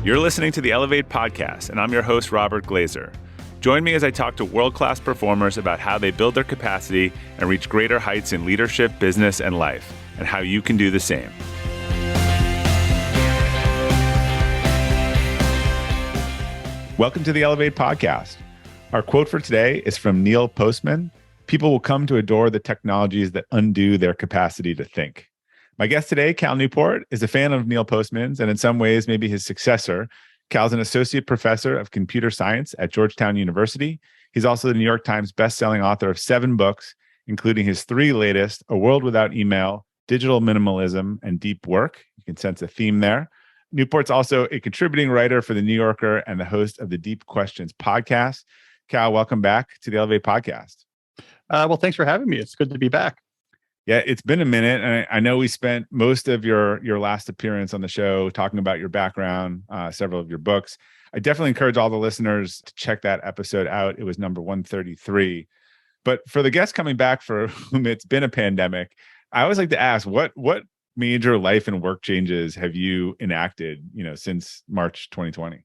You're listening to the Elevate Podcast, and I'm your host, Robert Glazer. Join me as I talk to world-class performers about how they build their capacity and reach greater heights in leadership, business, and life, and how you can do the same. Welcome to the Elevate Podcast. Our quote for today is from Neil Postman. People will come to adore the technologies that undo their capacity to think. My guest today, Cal Newport, is a fan of Neil Postman's and in some ways maybe his successor. Cal's an associate professor of computer science at Georgetown University. He's also the New York Times bestselling author of 7 books, including his 3 latest, A World Without Email, Digital Minimalism, and Deep Work. You can sense a theme there. Newport's also a contributing writer for The New Yorker and the host of the Deep Questions podcast. Cal, welcome back to the Elevate Podcast. Well, thanks for having me. It's good to be back. Yeah, it's been a minute, and I know we spent most of your last appearance on the show talking about your background, several of your books. I definitely encourage all the listeners to check that episode out. It was number 133. But for the guests coming back for whom it's been a pandemic, I always like to ask, what major life and work changes have you enacted, since March 2020?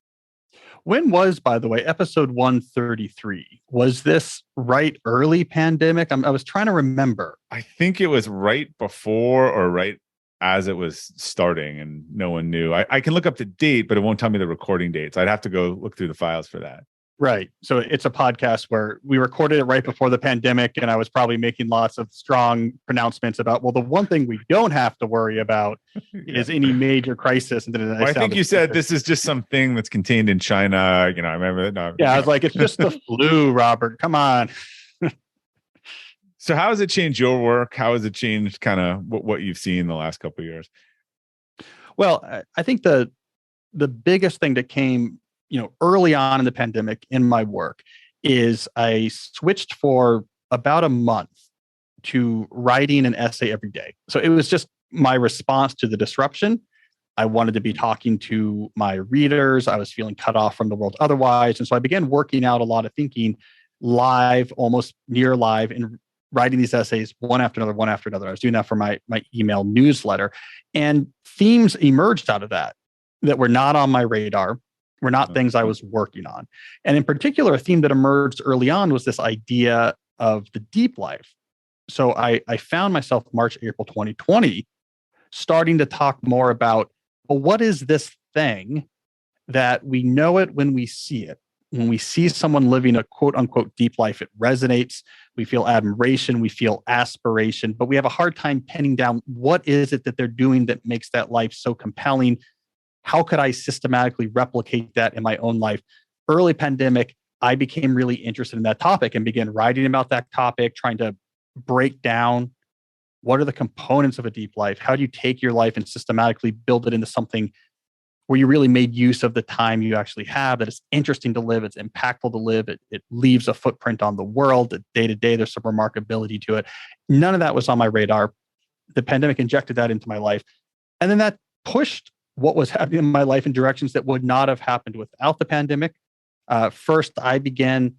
When was, by the way, episode 133? Was this right early pandemic? I was trying to remember. I think it was right before or right as it was starting, and no one knew. I can look up the date, but it won't tell me the recording date. So I'd have to go look through the files for that. Right. So it's a podcast where we recorded it right before the pandemic, and I was probably making lots of strong pronouncements about, well, the one thing we don't have to worry about is any major crisis. And then I think you said this is just something that's contained in China. I remember that. No, yeah, I was like, it's just the flu, Robert. Come on. So how has it changed your work? How has it changed kind of what you've seen the last couple of years? Well, I think the biggest thing that came early on in the pandemic in my work is I switched for about a month to writing an essay every day. So it was just my response to the disruption. I wanted to be talking to my readers. I was feeling cut off from the world otherwise. And so I began working out a lot of thinking live, almost near live, and writing these essays one after another. I was doing that for my email newsletter. And themes emerged out of that were not on my radar, were not things I was working on. And in particular, a theme that emerged early on was this idea of the deep life. So I found myself March, April 2020, starting to talk more about, well, what is this thing that we know it when we see it? When we see someone living a quote unquote deep life, it resonates. We feel admiration, we feel aspiration, but we have a hard time pinning down what is it that they're doing that makes that life so compelling. How could I systematically replicate that in my own life? Early pandemic, I became really interested in that topic and began writing about that topic, trying to break down what are the components of a deep life? How do you take your life and systematically build it into something where you really made use of the time you actually have, that it's interesting to live, it's impactful to live, it leaves a footprint on the world, that day to day there's some remarkability to it. None of that was on my radar. The pandemic injected that into my life. And then that pushed what was happening in my life in directions that would not have happened without the pandemic. First, I began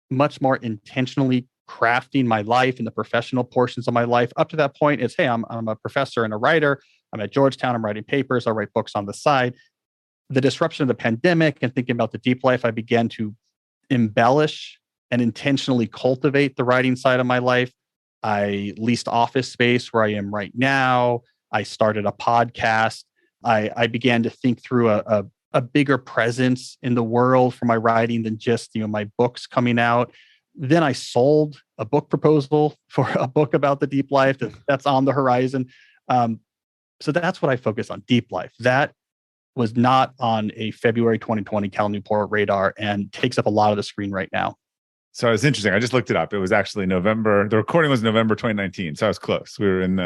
much more intentionally crafting my life and the professional portions of my life. Up to that point, it's, hey, I'm a professor and a writer. I'm at Georgetown. I'm writing papers. I write books on the side. The disruption of the pandemic and thinking about the deep life, I began to embellish and intentionally cultivate the writing side of my life. I leased office space where I am right now. I started a podcast. I began to think through a bigger presence in the world for my writing than just my books coming out. Then I sold a book proposal for a book about the deep life that's on the horizon. So that's what I focus on, deep life. That was not on a February 2020 Cal Newport radar and takes up a lot of the screen right now. So it's interesting. I just looked it up. It was actually November. The recording was November 2019. So I was close. We were in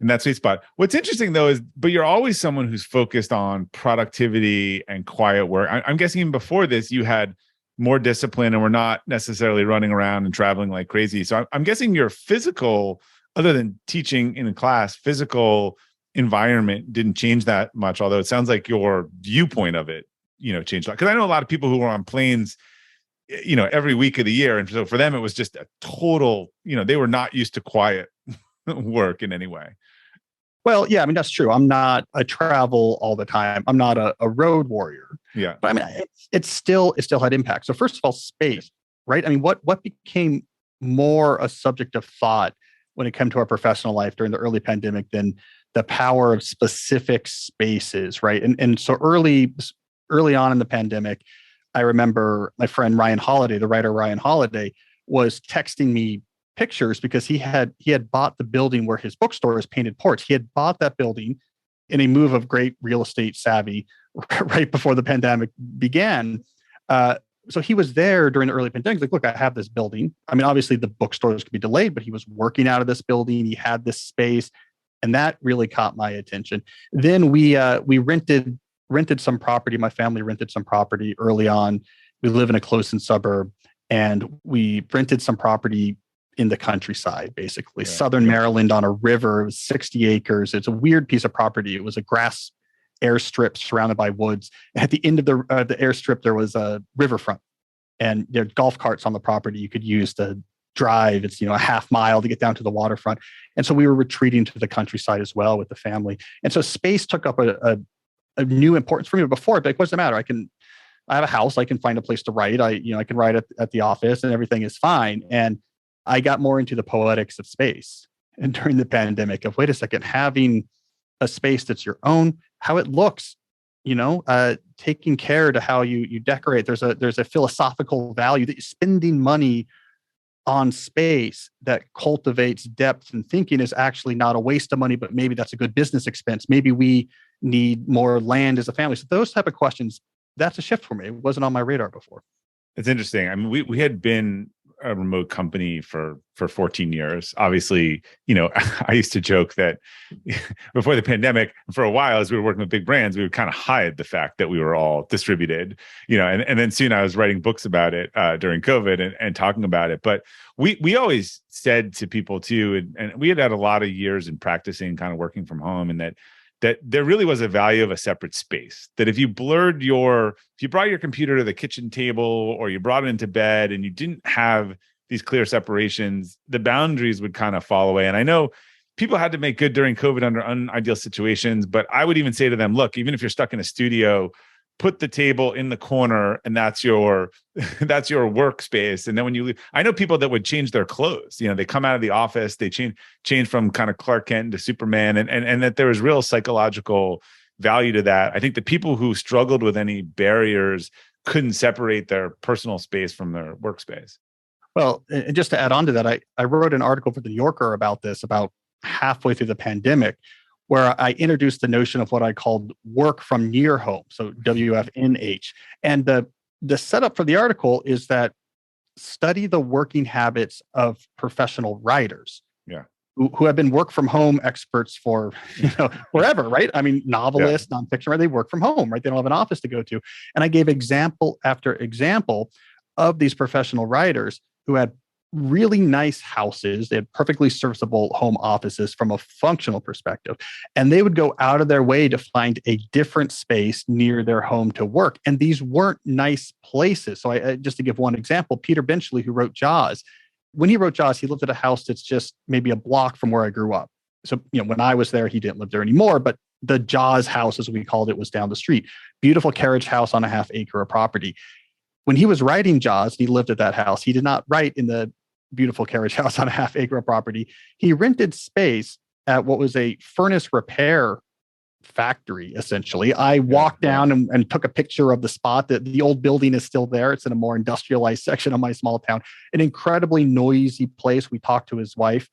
that sweet spot. What's interesting though is, but you're always someone who's focused on productivity and quiet work. I'm guessing even before this, you had more discipline and were not necessarily running around and traveling like crazy. So I'm guessing your physical, other than teaching in a class, physical environment didn't change that much. Although it sounds like your viewpoint of it, changed a lot. Because I know a lot of people who were on planes, every week of the year. And so for them, it was just a total, they were not used to quiet work in any way. Well, yeah, I mean, that's true. I'm not a travel all the time. I'm not a road warrior. Yeah. But I mean, it still had impact. So first of all, space, right? I mean, what became more a subject of thought when it came to our professional life during the early pandemic than the power of specific spaces, right? And so early on in the pandemic, I remember my friend Ryan Holiday, the writer Ryan Holiday, was texting me pictures because he had bought the building where his bookstore is, Painted Porch. He had bought that building in a move of great real estate savvy right before the pandemic began. So he was there during the early pandemic. He's like, look, I have this building. I mean, obviously the bookstores could be delayed, but he was working out of this building. He had this space, and that really caught my attention. Then we rented some property. My family rented some property early on. We live in a close-in suburb, and we rented some property in the countryside, basically southern Maryland on a river. It was 60 acres. It's a weird piece of property. It was a grass airstrip surrounded by woods. At the end of the airstrip, there was a riverfront, and there are golf carts on the property you could use to drive. It's a half mile to get down to the waterfront. And so we were retreating to the countryside as well with the family. And so space took up a new importance for me. But before, like, what does it matter? I have a house. I can find a place to write. I can write at the office, and everything is fine. And I got more into the poetics of space. And during the pandemic, wait a second, having a space that's your own, how it looks, taking care to how you decorate. There's a philosophical value that spending money on space that cultivates depth and thinking is actually not a waste of money, but maybe that's a good business expense. Maybe we need more land as a family. So those type of questions, that's a shift for me. It wasn't on my radar before. It's interesting. I mean, we had been a remote company for 14 years. Obviously, I used to joke that before the pandemic, for a while, as we were working with big brands, we would kind of hide the fact that we were all distributed, and then soon I was writing books about it during COVID and talking about it. But we always said to people too, and we had a lot of years in practicing kind of working from home, and that there really was a value of a separate space. That if you brought your computer to the kitchen table or you brought it into bed and you didn't have these clear separations, the boundaries would kind of fall away. And I know people had to make good during COVID under unideal situations, but I would even say to them, look, even if you're stuck in a studio, put the table in the corner and that's your workspace. And then when you leave, I know people that would change their clothes. They come out of the office, they change from kind of Clark Kent to Superman, and that there was real psychological value to that. I think the people who struggled with any barriers couldn't separate their personal space from their workspace. Well, and just to add on to that, I wrote an article for the New Yorker about this about halfway through the pandemic, where I introduced the notion of what I called work from near home, so WFNH. And the setup for the article is that study the working habits of professional writers, who have been work from home experts for forever, right? I mean, novelists, nonfiction, right? They work from home, right? They don't have an office to go to. And I gave example after example of these professional writers who had really nice houses. They had perfectly serviceable home offices from a functional perspective. And they would go out of their way to find a different space near their home to work. And these weren't nice places. So just to give one example, Peter Benchley, who wrote Jaws, when he wrote Jaws, he lived at a house that's just maybe a block from where I grew up. So, when I was there, he didn't live there anymore, but the Jaws house, as we called it, was down the street. Beautiful carriage house on a half acre of property. When he was writing Jaws, he lived at that house. He did not write in the beautiful carriage house on a half acre of property. He rented space at what was a furnace repair factory, essentially. I walked down and took a picture of the spot. That the old building is still there. It's in a more industrialized section of my small town. An incredibly noisy place. We talked to his wife.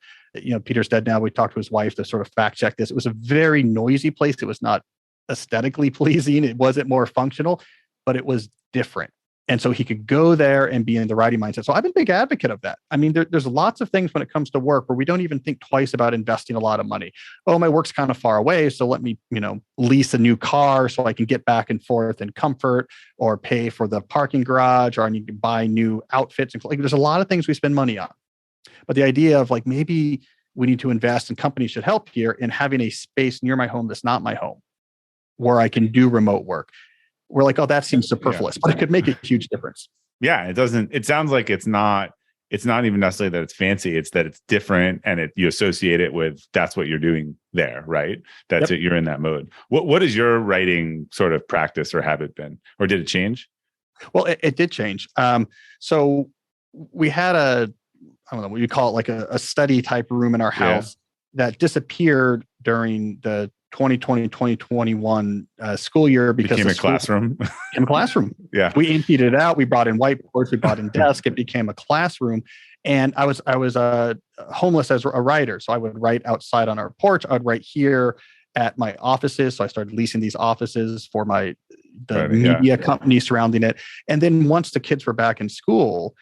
Peter's dead now. We talked to his wife to sort of fact check this. It was a very noisy place. It was not aesthetically pleasing. It wasn't more functional, but it was different. And so he could go there and be in the writing mindset. So I've been a big advocate of that. I mean, there's lots of things when it comes to work where we don't even think twice about investing a lot of money. Oh, my work's kind of far away, so let me, lease a new car so I can get back and forth in comfort, or pay for the parking garage, or I need to buy new outfits. And there's a lot of things we spend money on. But the idea of maybe we need to invest, and companies should help here in having a space near my home that's not my home, where I can do remote work. We're like, oh, that seems superfluous, but it could make a huge difference. Yeah, it doesn't. It sounds like it's not it's not even necessarily that it's fancy, it's that it's different, and you associate it with that's what you're doing there, right? That's it. You're in that mode. What has your writing sort of practice or habit been, or did it change? Well, it did change. So we had I don't know, what you call it, like a study type room in our house that disappeared during the 2020-2021 school year because became a classroom. Became a classroom. Yeah. We emptied it out. We brought in whiteboards. We brought in desks. It became a classroom. And I was homeless as a writer. So I would write outside on our porch. I would write here at my offices. So I started leasing these offices for the media company surrounding it. And then once the kids were back in school,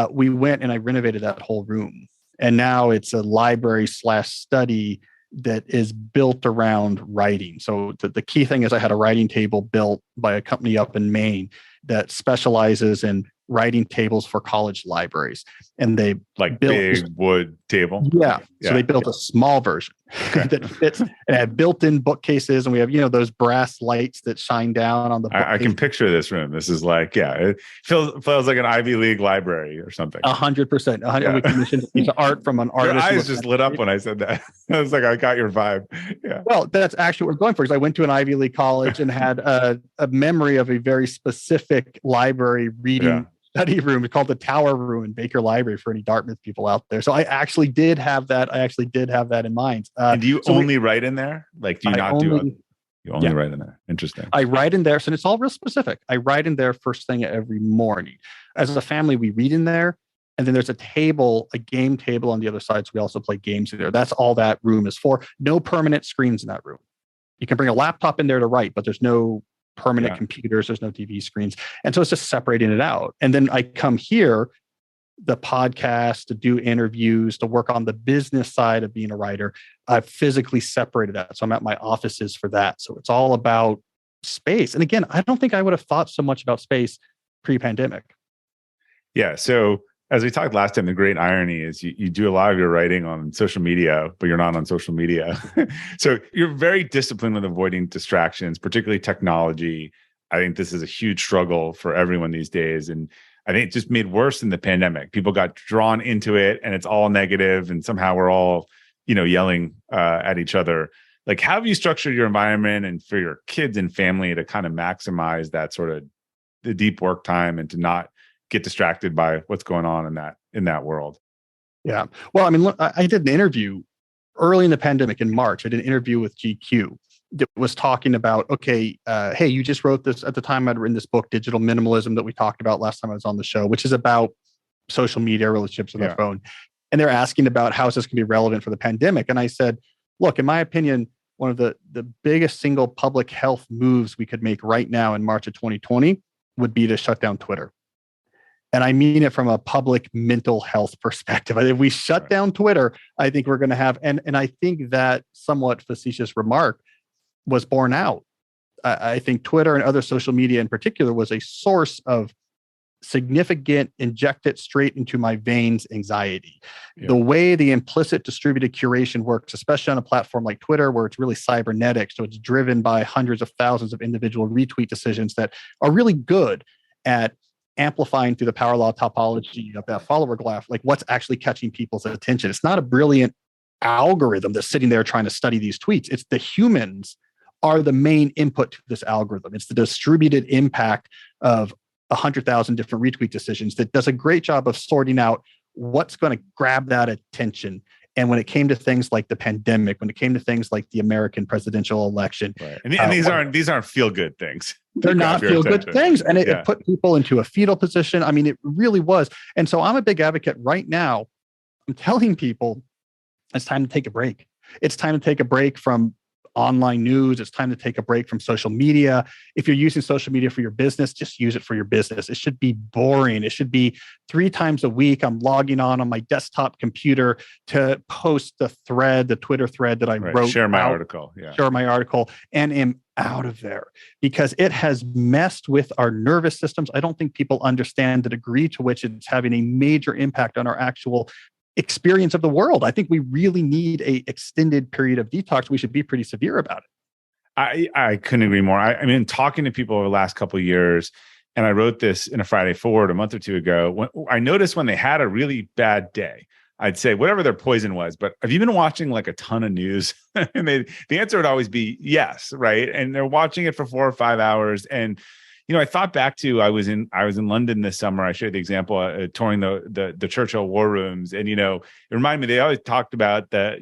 we went and I renovated that whole room. And now it's a library/study that is built around writing. So the key thing is I had a writing table built by a company up in Maine that specializes in writing tables for college libraries. And they built big wood table. Yeah. So they built a small version that fits, and had built-in bookcases, and we have, those brass lights that shine down on the bookcase. I can picture this room. This is it feels like an Ivy League library or something. 100%. We commissioned a piece of art from an artist. Your eyes just lit up when I said that. I was like, I got your vibe. Yeah. Well, that's actually what we're going for, because I went to an Ivy League college and had a memory of a very specific library reading study room called the Tower Room in Baker Library for any Dartmouth people out there. So I actually did have that. In mind. And do you only write in there? Like, do you not do? You only write in there. Interesting. I write in there, so it's all real specific. I write in there first thing every morning. As a family, we read in there, and then there's a game table on the other side. So we also play games in there. That's all that room is for. No permanent screens in that room. You can bring a laptop in there to write, but there's no permanent computers, there's no TV screens. And so it's just separating it out. And then I come here, the podcast, to do interviews, to work on the business side of being a writer. I've physically separated that. So I'm at my offices for that. So it's all about space. And again, I don't think I would have thought so much about space pre-pandemic. Yeah. So as we talked last time, the great irony is you do a lot of your writing on social media, but you're not on social media. So you're very disciplined with avoiding distractions, particularly technology. I think this is a huge struggle for everyone these days. And I think it just made worse in the pandemic. People got drawn into it and it's all negative, and somehow we're all, yelling at each other. Like, how have you structured your environment and for your kids and family to kind of maximize that sort of the deep work time and to not get distracted by what's going on in that world? Yeah. Well, I mean, look, I did an interview early in the pandemic in March. I did an interview with GQ that was talking about, hey, you just wrote this at the time I'd written this book, Digital Minimalism, that we talked about last time I was on the show, which is about social media, relationships with our phone. And they're asking about how is this going to be relevant for the pandemic. And I said, look, in my opinion, one of the biggest single public health moves we could make right now in March of 2020 would be to shut down Twitter. And I mean it from a public mental health perspective. If we shut down Twitter, I think we're going to have, and I think that somewhat facetious remark was borne out. I think Twitter and other social media in particular was a source of significant, inject it straight into my veins anxiety. Yeah. The way the implicit distributed curation works, especially on a platform like Twitter, where it's really cybernetic. So it's driven by hundreds of thousands of individual retweet decisions that are really good at amplifying through the power law topology of that follower graph, like what's actually catching people's attention. It's not a brilliant algorithm that's sitting there trying to study these tweets. It's the humans are the main input to this algorithm. It's the distributed impact of 100,000 different retweet decisions that does a great job of sorting out what's going to grab that attention. And when it came to things like the pandemic, when it came to things like the American presidential election, right. And these aren't feel good things. They're not feel good things, and it put people into a fetal position. I mean, it really was. And so I'm a big advocate right now. I'm telling people it's time to take a break. It's time to take a break from online news. It's time to take a break from social media. If you're using social media for your business, just use it for your business. It should be boring. It should be 3 times a week. I'm logging on my desktop computer to post the Twitter thread that I wrote. Share my article. Share my article, and am out of there because it has messed with our nervous systems. I don't think people understand the degree to which it's having a major impact on our actual experience of the world. I think we really need a extended period of detox. We should be pretty severe about it. I couldn't agree more. I mean, talking to people over the last couple of years, And I wrote this in a Friday Forward a month or two ago. When I noticed when they had a really bad day, I'd say whatever their poison was, but have you been watching like a ton of news? And the answer would always be yes, right? And they're watching it for 4 or 5 hours. And I thought back to I was in London this summer. I shared the example touring the Churchill War Rooms, and it reminded me they always talked about that.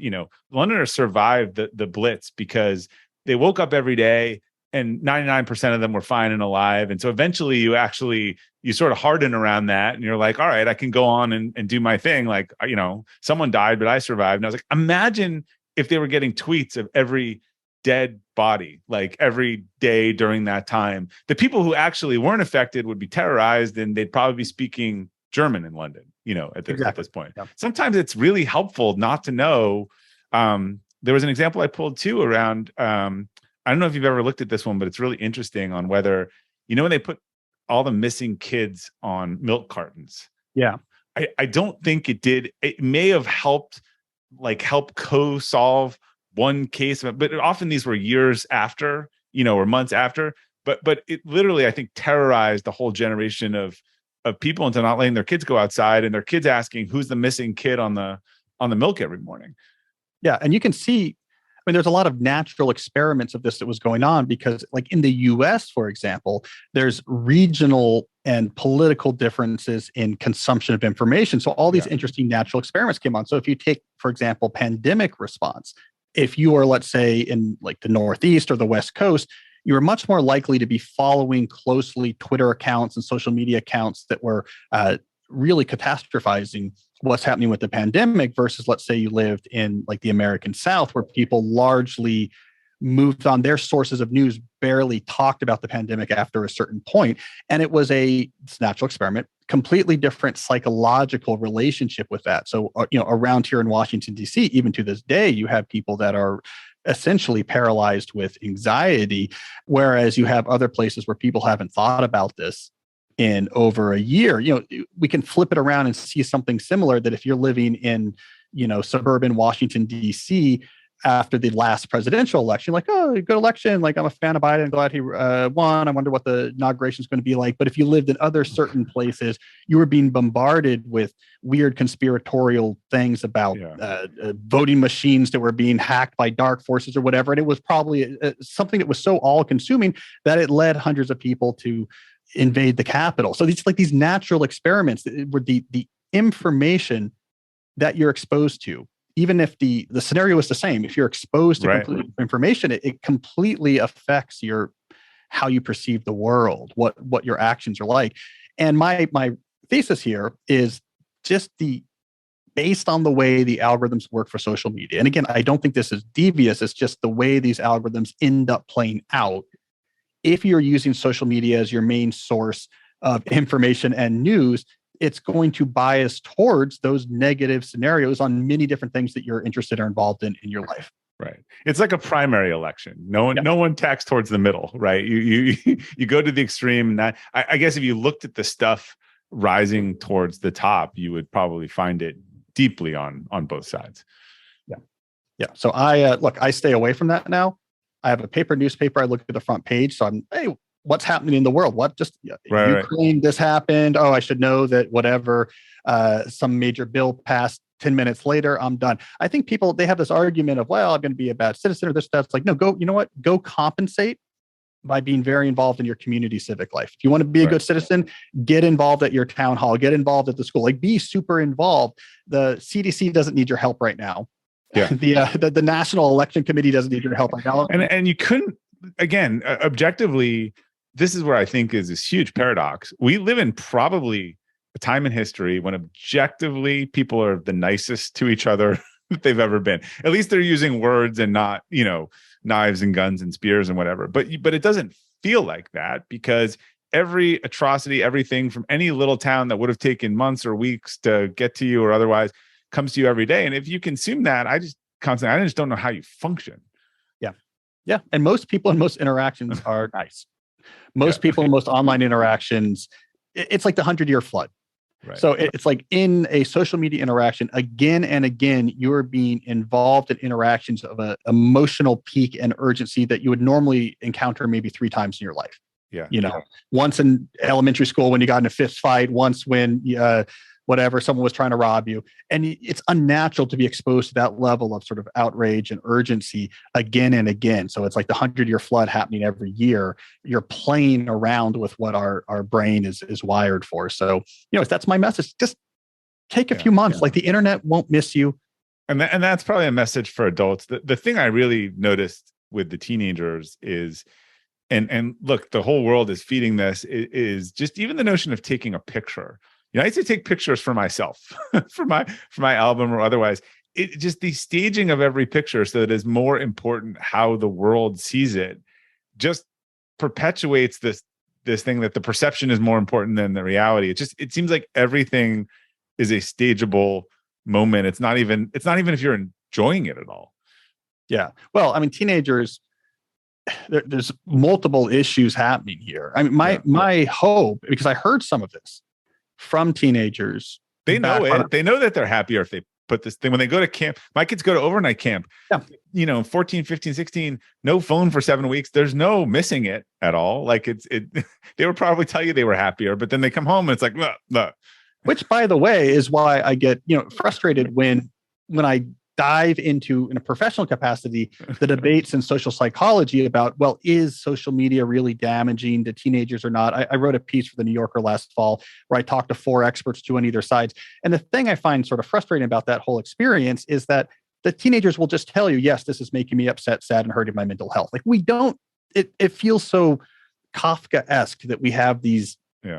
Londoners survived the Blitz because they woke up every day and 99% of them were fine and alive. And so eventually you sort of harden around that and you're like, all right, I can go on and do my thing. Like, someone died, but I survived. And I was like, imagine if they were getting tweets of every dead body, like every day during that time. The people who actually weren't affected would be terrorized and they'd probably be speaking German in London, at this point. Yeah. Sometimes it's really helpful not to know. There was an example I pulled too around, I don't know if you've ever looked at this one, but it's really interesting on whether, when they put all the missing kids on milk cartons. Yeah. I don't think it did. It may have help co-solve one case, but often these were years after, or months after. But it literally, I think, terrorized the whole generation of people into not letting their kids go outside and their kids asking who's the missing kid on the milk every morning. Yeah. And you can see, there's a lot of natural experiments of this that was going on because, like in the US, for example, there's regional and political differences in consumption of information. So all these interesting natural experiments came on. So if you take, for example, pandemic response, if you are, let's say, in like the Northeast or the West Coast, you are much more likely to be following closely Twitter accounts and social media accounts that were really catastrophizing what's happening with the pandemic versus, let's say, you lived in like the American South where people largely moved on. Their sources of news barely talked about the pandemic after a certain point. And it was it's a natural experiment, completely different psychological relationship with that. So, around here in Washington, D.C., even to this day, you have people that are essentially paralyzed with anxiety, whereas you have other places where people haven't thought about this in over a year. We can flip it around and see something similar, that if you're living in, suburban Washington, D.C., after the last presidential election, like, oh, good election. Like, I'm a fan of Biden. I'm glad he won. I wonder what the inauguration is going to be like. But if you lived in other certain places, you were being bombarded with weird conspiratorial things about voting machines that were being hacked by dark forces or whatever. And it was probably something that was so all consuming that it led hundreds of people to invade the Capitol. So these natural experiments were the information that you're exposed to. Even if the scenario is the same, if you're exposed to complete information, it completely affects how you perceive the world, what your actions are like. And my thesis here is just based on the way the algorithms work for social media. And again, I don't think this is devious. It's just the way these algorithms end up playing out. If you're using social media as your main source of information and news, it's going to bias towards those negative scenarios on many different things that you're interested or involved in your life. Right. It's like a primary election. No one tacks towards the middle, right? You go to the extreme. And that, I guess if you looked at the stuff rising towards the top, you would probably find it deeply on both sides. Yeah. So I stay away from that now. I have a paper newspaper. I look at the front page. So hey, what's happening in the world? What just Ukraine, this happened. Oh, I should know that whatever, some major bill passed 10 minutes later, I'm done. I think they have this argument of, well, I'm going to be a bad citizen or this, that's like, no, go compensate by being very involved in your community civic life. If you want to be a good citizen, get involved at your town hall, get involved at the school, like be super involved. The CDC doesn't need your help right now. Yeah. The National Election Committee doesn't need your help right now. And you couldn't, again, objectively, this is where I think is this huge paradox. We live in probably a time in history when objectively people are the nicest to each other that they've ever been. At least they're using words and not, knives and guns and spears and whatever. But it doesn't feel like that because every atrocity, everything from any little town that would have taken months or weeks to get to you or otherwise comes to you every day. And if you consume that, I just don't know how you function. Yeah. And most people in most interactions are nice. Most people in most online interactions, it's like the 100-year flood. Right. So it's like in a social media interaction, again and again, you're being involved in interactions of an emotional peak and urgency that you would normally encounter maybe 3 times in your life. Yeah. You know, once in elementary school when you got in a fist fight, once when whatever, someone was trying to rob you. And it's unnatural to be exposed to that level of sort of outrage and urgency again and again. So it's like the 100-year flood happening every year. You're playing around with what our brain is wired for. So, that's my message. Just take a few months. Like the internet won't miss you. And that's probably a message for adults. The thing I really noticed with the teenagers is, and look, the whole world is feeding this, is just even the notion of taking a picture. I used to take pictures for myself, for my album or otherwise. It just the staging of every picture so that it is more important how the world sees it, just perpetuates this thing that the perception is more important than the reality. It seems like everything is a stageable moment. It's not even if you're enjoying it at all. Yeah. Well, I mean, teenagers, there's multiple issues happening here. I mean, my hope, because I heard some of this from teenagers. They know it. They know that they're happier if they put this thing when they go to camp. My kids go to overnight camp. Yeah. 14, 15, 16, no phone for 7 weeks. There's no missing it at all. Like they would probably tell you they were happier, but then they come home and it's like, no. Which, by the way, is why I get, frustrated when I dive into, in a professional capacity, the debates in social psychology about, well, is social media really damaging to teenagers or not? I wrote a piece for the New Yorker last fall where I talked to 4 experts, 2 on either sides. And the thing I find sort of frustrating about that whole experience is that the teenagers will just tell you, yes, this is making me upset, sad, and hurting my mental health. Like it feels so Kafka-esque that we have these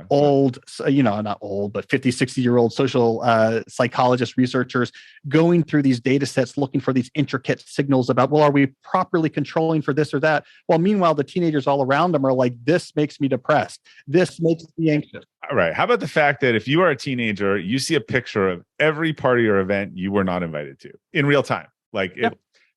old, not old, but 50, 60-year-old social psychologist researchers going through these data sets, looking for these intricate signals about, well, are we properly controlling for this or that? Well, meanwhile, the teenagers all around them are like, this makes me depressed. This makes me anxious. All right. How about the fact that if you are a teenager, you see a picture of every party or event you were not invited to in real time? Like,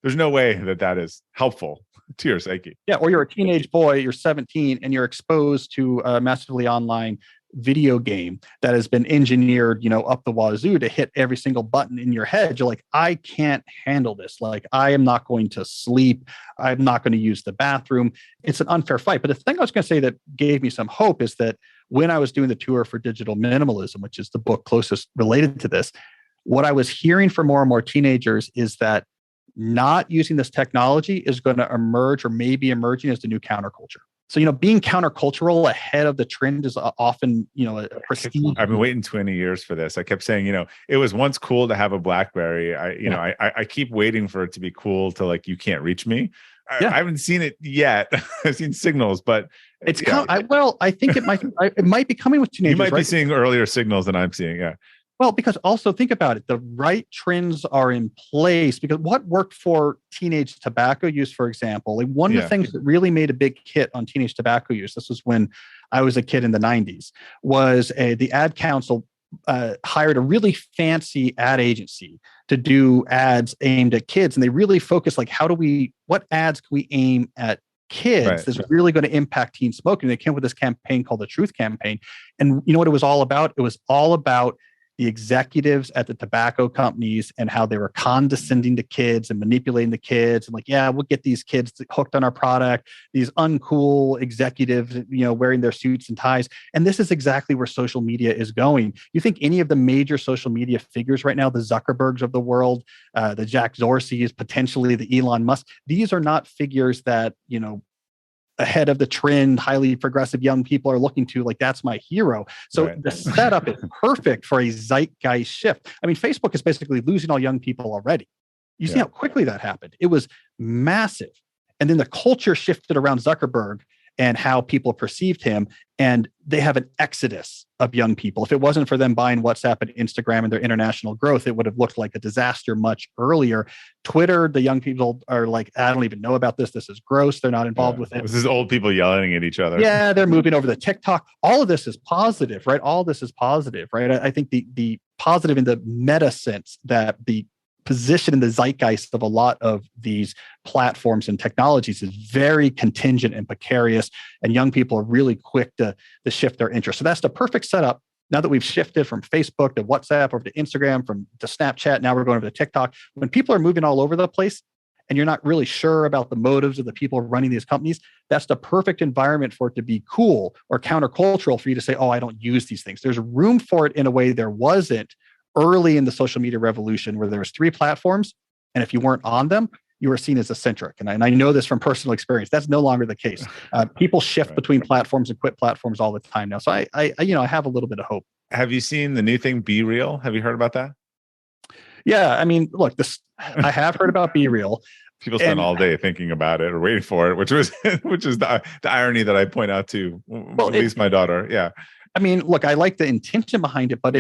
there's no way that is helpful to your psyche. Yeah, or you're a teenage boy, you're 17, and you're exposed to a massively online video game that has been engineered, up the wazoo to hit every single button in your head. You're like, I can't handle this. Like, I am not going to sleep. I'm not going to use the bathroom. It's an unfair fight. But the thing I was going to say that gave me some hope is that when I was doing the tour for Digital Minimalism, which is the book closest related to this, what I was hearing from more and more teenagers is that not using this technology is going to emerge or maybe emerging as the new counterculture. So, being countercultural ahead of the trend is often, a prestige. I've been waiting 20 years for this. I kept saying, it was once cool to have a BlackBerry. I keep waiting for it to be cool to like, you can't reach me. I haven't seen it yet. I've seen signals, but it's I think it might be coming with teenagers. You might be seeing earlier signals than I'm seeing. Yeah. Well, because also think about it, the right trends are in place because what worked for teenage tobacco use, for example, like one of the things that really made a big hit on teenage tobacco use, this was when I was a kid in the 90s, was the ad council hired a really fancy ad agency to do ads aimed at kids. And they really focused like, what ads can we aim at kids that's really going to impact teen smoking? They came up with this campaign called the Truth Campaign. And you know what it was all about? It was all about the executives at the tobacco companies and how they were condescending to kids and manipulating the kids and like, we'll get these kids hooked on our product, these uncool executives, wearing their suits and ties. And this is exactly where social media is going. You think any of the major social media figures right now, the Zuckerbergs of the world, the Jack Dorseys, potentially the Elon Musk, these are not figures that, ahead of the trend, highly progressive young people are looking to, like, that's my hero. So the setup is perfect for a zeitgeist shift. I mean, Facebook is basically losing all young people already. You see how quickly that happened. It was massive. And then the culture shifted around Zuckerberg and how people perceived him. And they have an exodus of young people. If it wasn't for them buying WhatsApp and Instagram and their international growth, it would have looked like a disaster much earlier. Twitter, the young people are like, I don't even know about this. This is gross. They're not involved with it. This is old people yelling at each other. Yeah, they're moving over to TikTok. All of this is positive, right? All this is positive, right? I think the positive in the meta sense that the position in the zeitgeist of a lot of these platforms and technologies is very contingent and precarious, and young people are really quick to shift their interest. So that's the perfect setup. Now that we've shifted from Facebook to WhatsApp over to Instagram, from to Snapchat, now we're going over to TikTok. When people are moving all over the place, and you're not really sure about the motives of the people running these companies, that's the perfect environment for it to be cool or countercultural for you to say, oh, I don't use these things. There's room for it in a way there wasn't early in the social media revolution, where there was 3 platforms. And if you weren't on them, you were seen as eccentric. And I know this from personal experience. That's no longer the case. People shift between platforms and quit platforms all the time now. So I have a little bit of hope. Have you seen the new thing, Be Real? Have you heard about that? Yeah. I mean, look, I have heard about Be Real. People spend all day thinking about it or waiting for it, which is the irony that I point out to at least my daughter. Yeah. I mean, look, I like the intention behind it, but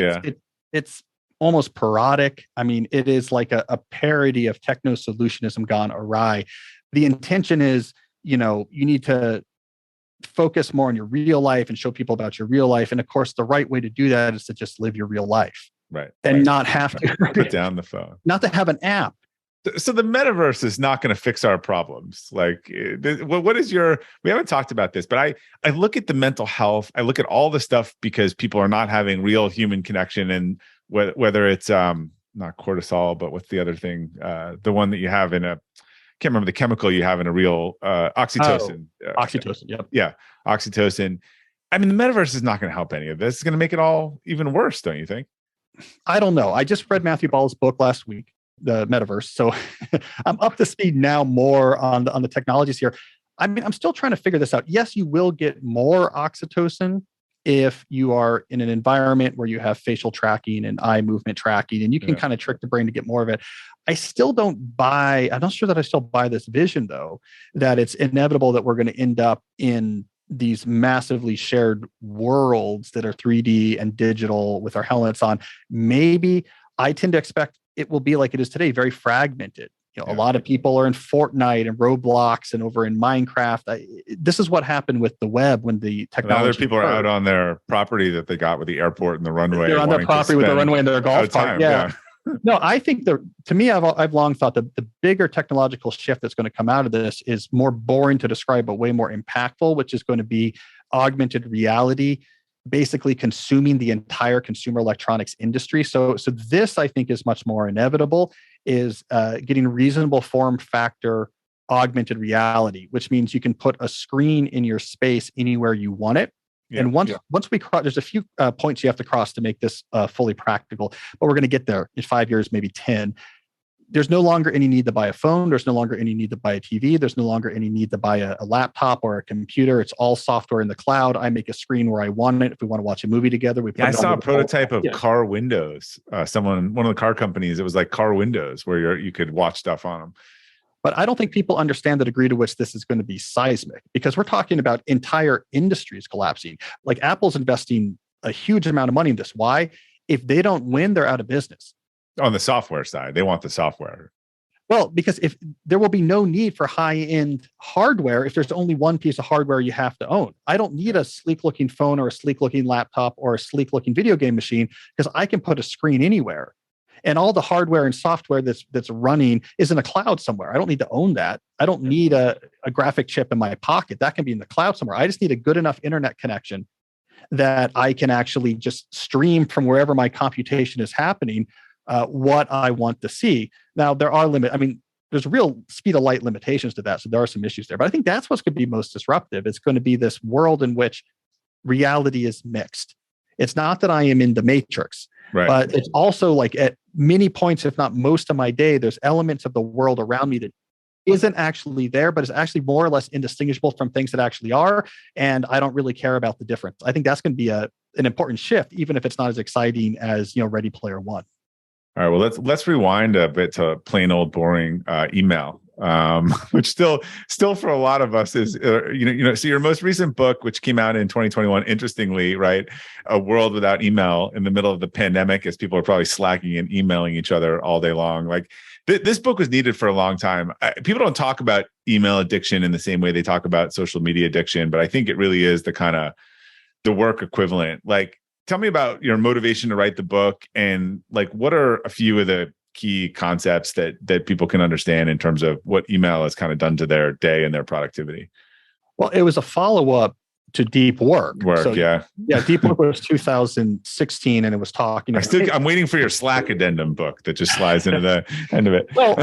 it's almost parodic. I mean, it is like a parody of techno solutionism gone awry. The intention is, you need to focus more on your real life and show people about your real life. And of course, the right way to do that is to just live your real life. Right. And not have to put down the phone. Not to have an app. So the metaverse is not going to fix our problems. Like, what is we haven't talked about this, but I look at the mental health. I look at all the stuff because people are not having real human connection, and whether it's not cortisol, but what's the other thing? The one that you have can't remember the chemical you have in a real oxytocin. Oxytocin. Yep. Yeah. Oxytocin. I mean, the metaverse is not going to help any of this. It's going to make it all even worse. Don't you think? I don't know. I just read Matthew Ball's book last week, The Metaverse. So I'm up to speed now more on the technologies here. I mean, I'm still trying to figure this out. Yes, you will get more oxytocin if you are in an environment where you have facial tracking and eye movement tracking, and you can kind of trick the brain to get more of it. I'm not sure that I still buy this vision, though, that it's inevitable that we're going to end up in these massively shared worlds that are 3D and digital with our helmets on. Maybe I tend to expect it will be like it is today, very fragmented. A lot of people are in Fortnite and Roblox and over in Minecraft. This is what happened with the web when the technology. Other people are out on their property that they got with the airport and the runway. They're on their property with the runway and their golf cart. Yeah. No, I think to me, I've long thought that the bigger technological shift that's going to come out of this is more boring to describe, but way more impactful, which is going to be augmented reality, basically consuming the entire consumer electronics industry. So this, I think, is much more inevitable, is getting reasonable form factor augmented reality, which means you can put a screen in your space anywhere you want it. Yeah, and once we cross, there's a few points you have to cross to make this fully practical, but we're going to get there in 5 years, maybe 10. There's no longer any need to buy a phone. There's no longer any need to buy a TV. There's no longer any need to buy a laptop or a computer. It's all software in the cloud. I make a screen where I want it. If we want to watch a movie together, we put it on. I saw a prototype of car windows. One of the car companies, it was like car windows where you could watch stuff on them. But I don't think people understand the degree to which this is going to be seismic, because we're talking about entire industries collapsing. Like Apple's investing a huge amount of money in this. Why? If they don't win, they're out of business. On the software side, they want the software. Well, because if there will be no need for high-end hardware if there's only one piece of hardware you have to own. I don't need a sleek-looking phone or a sleek-looking laptop or a sleek-looking video game machine, because I can put a screen anywhere. And all the hardware and software that's running is in a cloud somewhere. I don't need to own that. I don't need a graphic chip in my pocket. That can be in the cloud somewhere. I just need a good enough internet connection that I can actually just stream from wherever my computation is happening what I want to see. Now, there are there's real speed of light limitations to that. So there are some issues there. But I think that's what's going to be most disruptive. It's going to be this world in which reality is mixed. It's not that I am in the Matrix, right, but it's also like at many points, if not most of my day, there's elements of the world around me that isn't actually there, but is actually more or less indistinguishable from things that actually are. And I don't really care about the difference. I think that's going to be an important shift, even if it's not as exciting as, Ready Player One. All right, well, let's rewind a bit to plain old boring email, which still for a lot of us is, so your most recent book, which came out in 2021, interestingly, right, A World Without Email in the middle of the pandemic, as people are probably slacking and emailing each other all day long. Like this book was needed for a long time. People don't talk about email addiction in the same way they talk about social media addiction, but I think it really is the work equivalent. Like, tell me about your motivation to write the book, and like, what are a few of the key concepts that people can understand in terms of what email has kind of done to their day and their productivity? Well, it was a follow-up to deep work. Yeah. Yeah, deep work was 2016, and it was talking. I'm waiting for your Slack addendum book that just slides into the end of it. Well,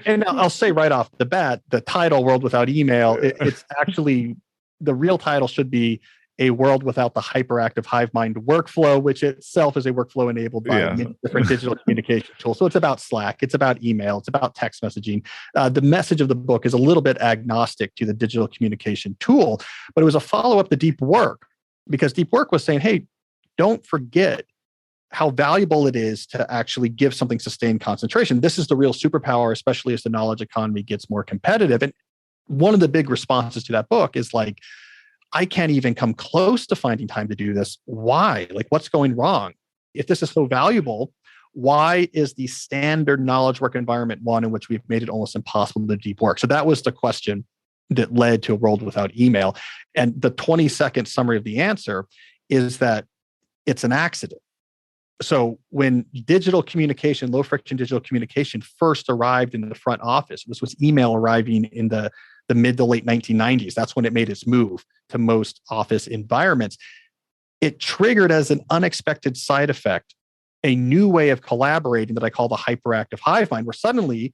and I'll say right off the bat, the title "World Without Email" it's actually the real title should be "A World Without the Hyperactive Hive Mind Workflow," which itself is a workflow enabled by many different digital communication tools. So it's about Slack, it's about email, it's about text messaging. The message of the book is a little bit agnostic to the digital communication tool, but it was a follow-up to Deep Work, because Deep Work was saying, hey, don't forget how valuable it is to actually give something sustained concentration. This is the real superpower, especially as the knowledge economy gets more competitive. And one of the big responses to that book is like, I can't even come close to finding time to do this. Why? Like, what's going wrong? If this is so valuable, why is the standard knowledge work environment one in which we've made it almost impossible to deep work? So that was the question that led to A World Without Email. And the 20-second summary of the answer is that it's an accident. So when digital communication, low friction digital communication first arrived in the front office, this was email arriving in the mid to late 1990s. That's when it made its move to most office environments. It triggered as an unexpected side effect a new way of collaborating that I call the hyperactive hive mind, where suddenly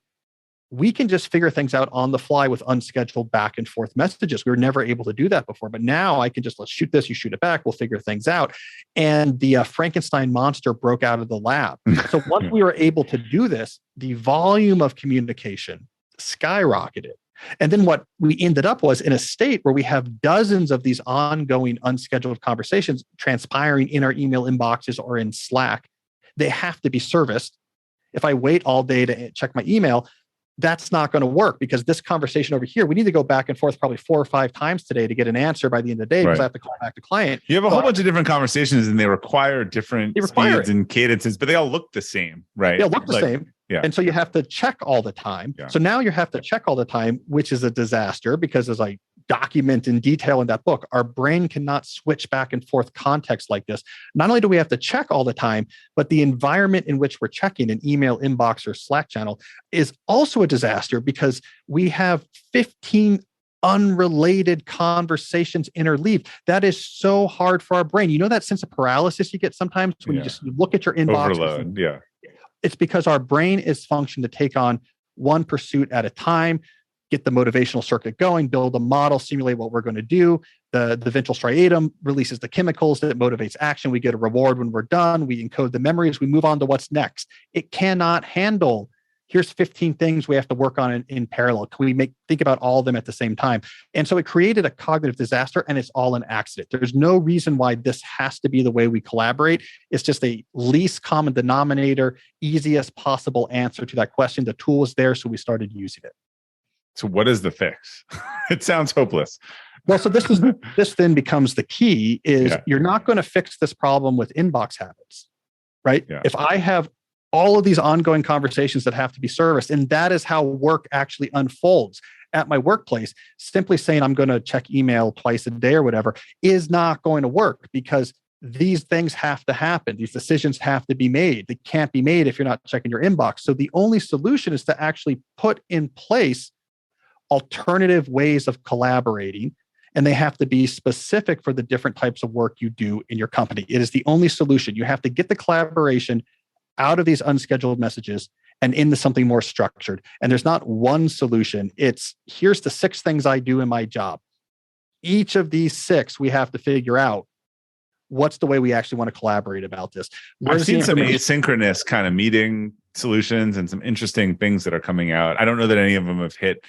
we can just figure things out on the fly with unscheduled back and forth messages. We were never able to do that before, but now I can just, let's shoot this, you shoot it back, we'll figure things out. And the Frankenstein monster broke out of the lab. So once we were able to do this, the volume of communication skyrocketed. And then what we ended up was in a state where we have dozens of these ongoing unscheduled conversations transpiring in our email inboxes or in Slack. They have to be serviced. If I wait all day to check my email, that's not going to work, because this conversation over here, we need to go back and forth probably 4 or 5 times today to get an answer by the end of the day, because I have to call back the client. You have a whole bunch of different conversations, and they require different speeds and cadences, but they all look the same, right? They all look the same. Yeah. And so you have to check all the time. Yeah. So now you have to check all the time, which is a disaster, because as I document in detail in that book, our brain cannot switch back and forth context like this. Not only do we have to check all the time, but the environment in which we're checking, an email inbox or Slack channel, is also a disaster, because we have 15 unrelated conversations interleaved. That is so hard for our brain. You know that sense of paralysis you get sometimes when you just look at your inbox. Overload, It's because our brain is functioned to take on one pursuit at a time, get the motivational circuit going, build a model, simulate what we're going to do. The ventral striatum releases the chemicals that motivates action. We get a reward when we're done. We encode the memories. We move on to what's next. It cannot handle, here's 15 things we have to work on in parallel. Can we think about all of them at the same time? And so it created a cognitive disaster, and it's all an accident. There's no reason why this has to be the way we collaborate. It's just a least common denominator, easiest possible answer to that question. The tool is there, so we started using it. So what is the fix? It sounds hopeless. Well, so this then becomes the key is you're not going to fix this problem with inbox habits, right? Yeah. If I have all of these ongoing conversations that have to be serviced, and that is how work actually unfolds at my workplace, simply saying I'm going to check email twice a day or whatever is not going to work, because these things have to happen. These decisions have to be made. They can't be made if you're not checking your inbox. So the only solution is to actually put in place alternative ways of collaborating, and they have to be specific for the different types of work you do in your company. It is the only solution. You have to get the collaboration out of these unscheduled messages and into something more structured. And there's not one solution. It's here's the 6 things I do in my job. Each of these 6, we have to figure out what's the way we actually want to collaborate about this. I've seen some asynchronous kind of meeting solutions and some interesting things that are coming out. I don't know that any of them have hit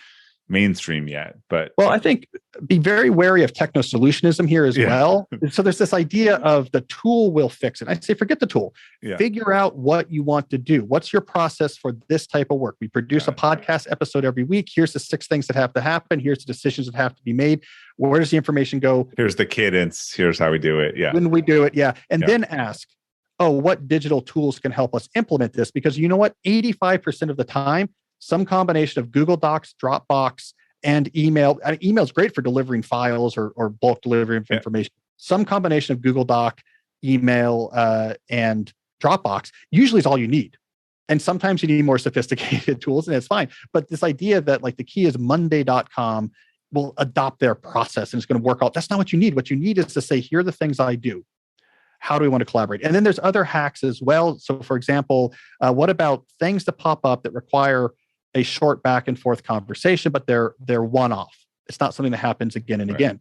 mainstream yet, but I think be very wary of techno solutionism here as well. So there's this idea of the tool will fix it. I say forget the tool. Figure out what you want to do. What's your process for this type of work? We produce a podcast episode every week. Here's the 6 things that have to happen. Here's the decisions that have to be made. Where does the information go? Here's the cadence. Here's how we do it. When we do it. And then ask, what digital tools can help us implement this? Because you know what? 85% of the time, some combination of Google Docs, Dropbox, and email. Email is great for delivering files or bulk delivery of information. Some combination of Google Doc, email, and Dropbox usually is all you need. And sometimes you need more sophisticated tools, and it's fine. But this idea that like the key is Monday.com will adopt their process and it's going to work out. That's not what you need. What you need is to say, here are the things I do. How do we want to collaborate? And then there's other hacks as well. So for example, what about things that pop up that require a short back and forth conversation, but they're one-off. It's not something that happens again and again.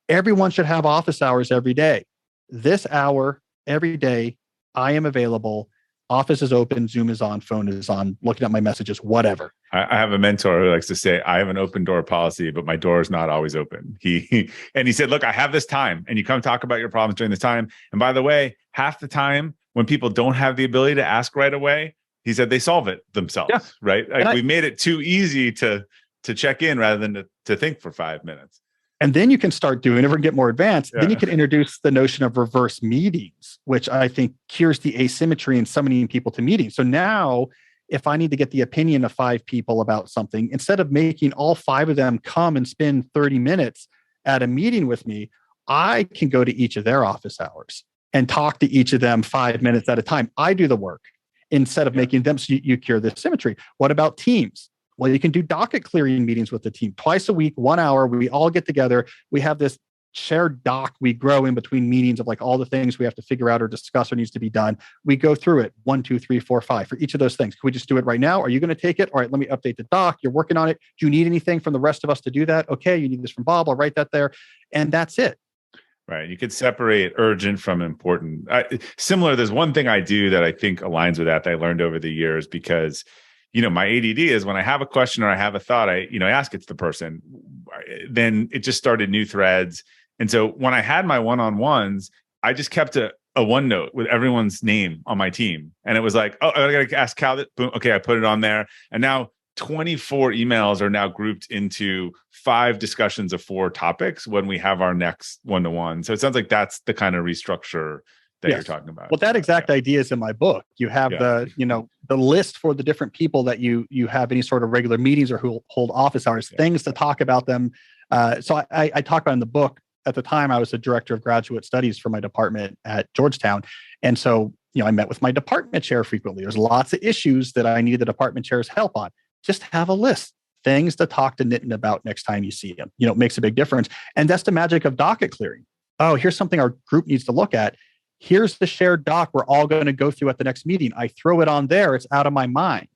Everyone should have office hours every day. This hour, every day, I am available. Office is open, Zoom is on, phone is on, looking at my messages, whatever. I have a mentor who likes to say, I have an open door policy, but my door is not always open. He said, look, I have this time and you come talk about your problems during this time. And by the way, half the time when people don't have the ability to ask right away, he said they solve it themselves, right? Like we made it too easy to check in rather than to think for 5 minutes. And then you can start doing, if we get more advanced, then you can introduce the notion of reverse meetings, which I think cures the asymmetry in summoning people to meetings. So now, if I need to get the opinion of 5 people about something, instead of making all 5 of them come and spend 30 minutes at a meeting with me, I can go to each of their office hours and talk to each of them 5 minutes at a time. I do the work instead of making them, so you cure the symmetry. What about teams? Well, you can do docket clearing meetings with the team twice a week, 1 hour. We all get together. We have this shared doc we grow in between meetings of like all the things we have to figure out or discuss or needs to be done. We go through it 1, 2, 3, 4, 5 for each of those things. Can we just do it right now? Are you going to take it? All right, let me update the doc. You're working on it. Do you need anything from the rest of us to do that? Okay, you need this from Bob. I'll write that there. And that's it. Right. You could separate urgent from important. Similar, there's one thing I do that I think aligns with that I learned over the years because my ADD is when I have a question or I have a thought, I ask it to the person. Then it just started new threads. And so when I had my one-on-ones, I just kept a OneNote with everyone's name on my team. And it was like, oh, I got to ask Cal that. Boom. Okay, I put it on there. And now 24 emails are now grouped into 5 discussions of 4 topics when we have our next one-to-one. So it sounds like that's the kind of restructure that you're talking about. Well, that exact idea is in my book. You have the list for the different people that you have any sort of regular meetings or who hold office hours, things to talk about them. So I talk about in the book. At the time, I was the director of graduate studies for my department at Georgetown. And so, I met with my department chair frequently. There's lots of issues that I needed the department chair's help on. Just have a list, things to talk to Nitin about next time you see him. It makes a big difference. And that's the magic of docket clearing. Oh, here's something our group needs to look at. Here's the shared doc we're all going to go through at the next meeting. I throw it on there. It's out of my mind.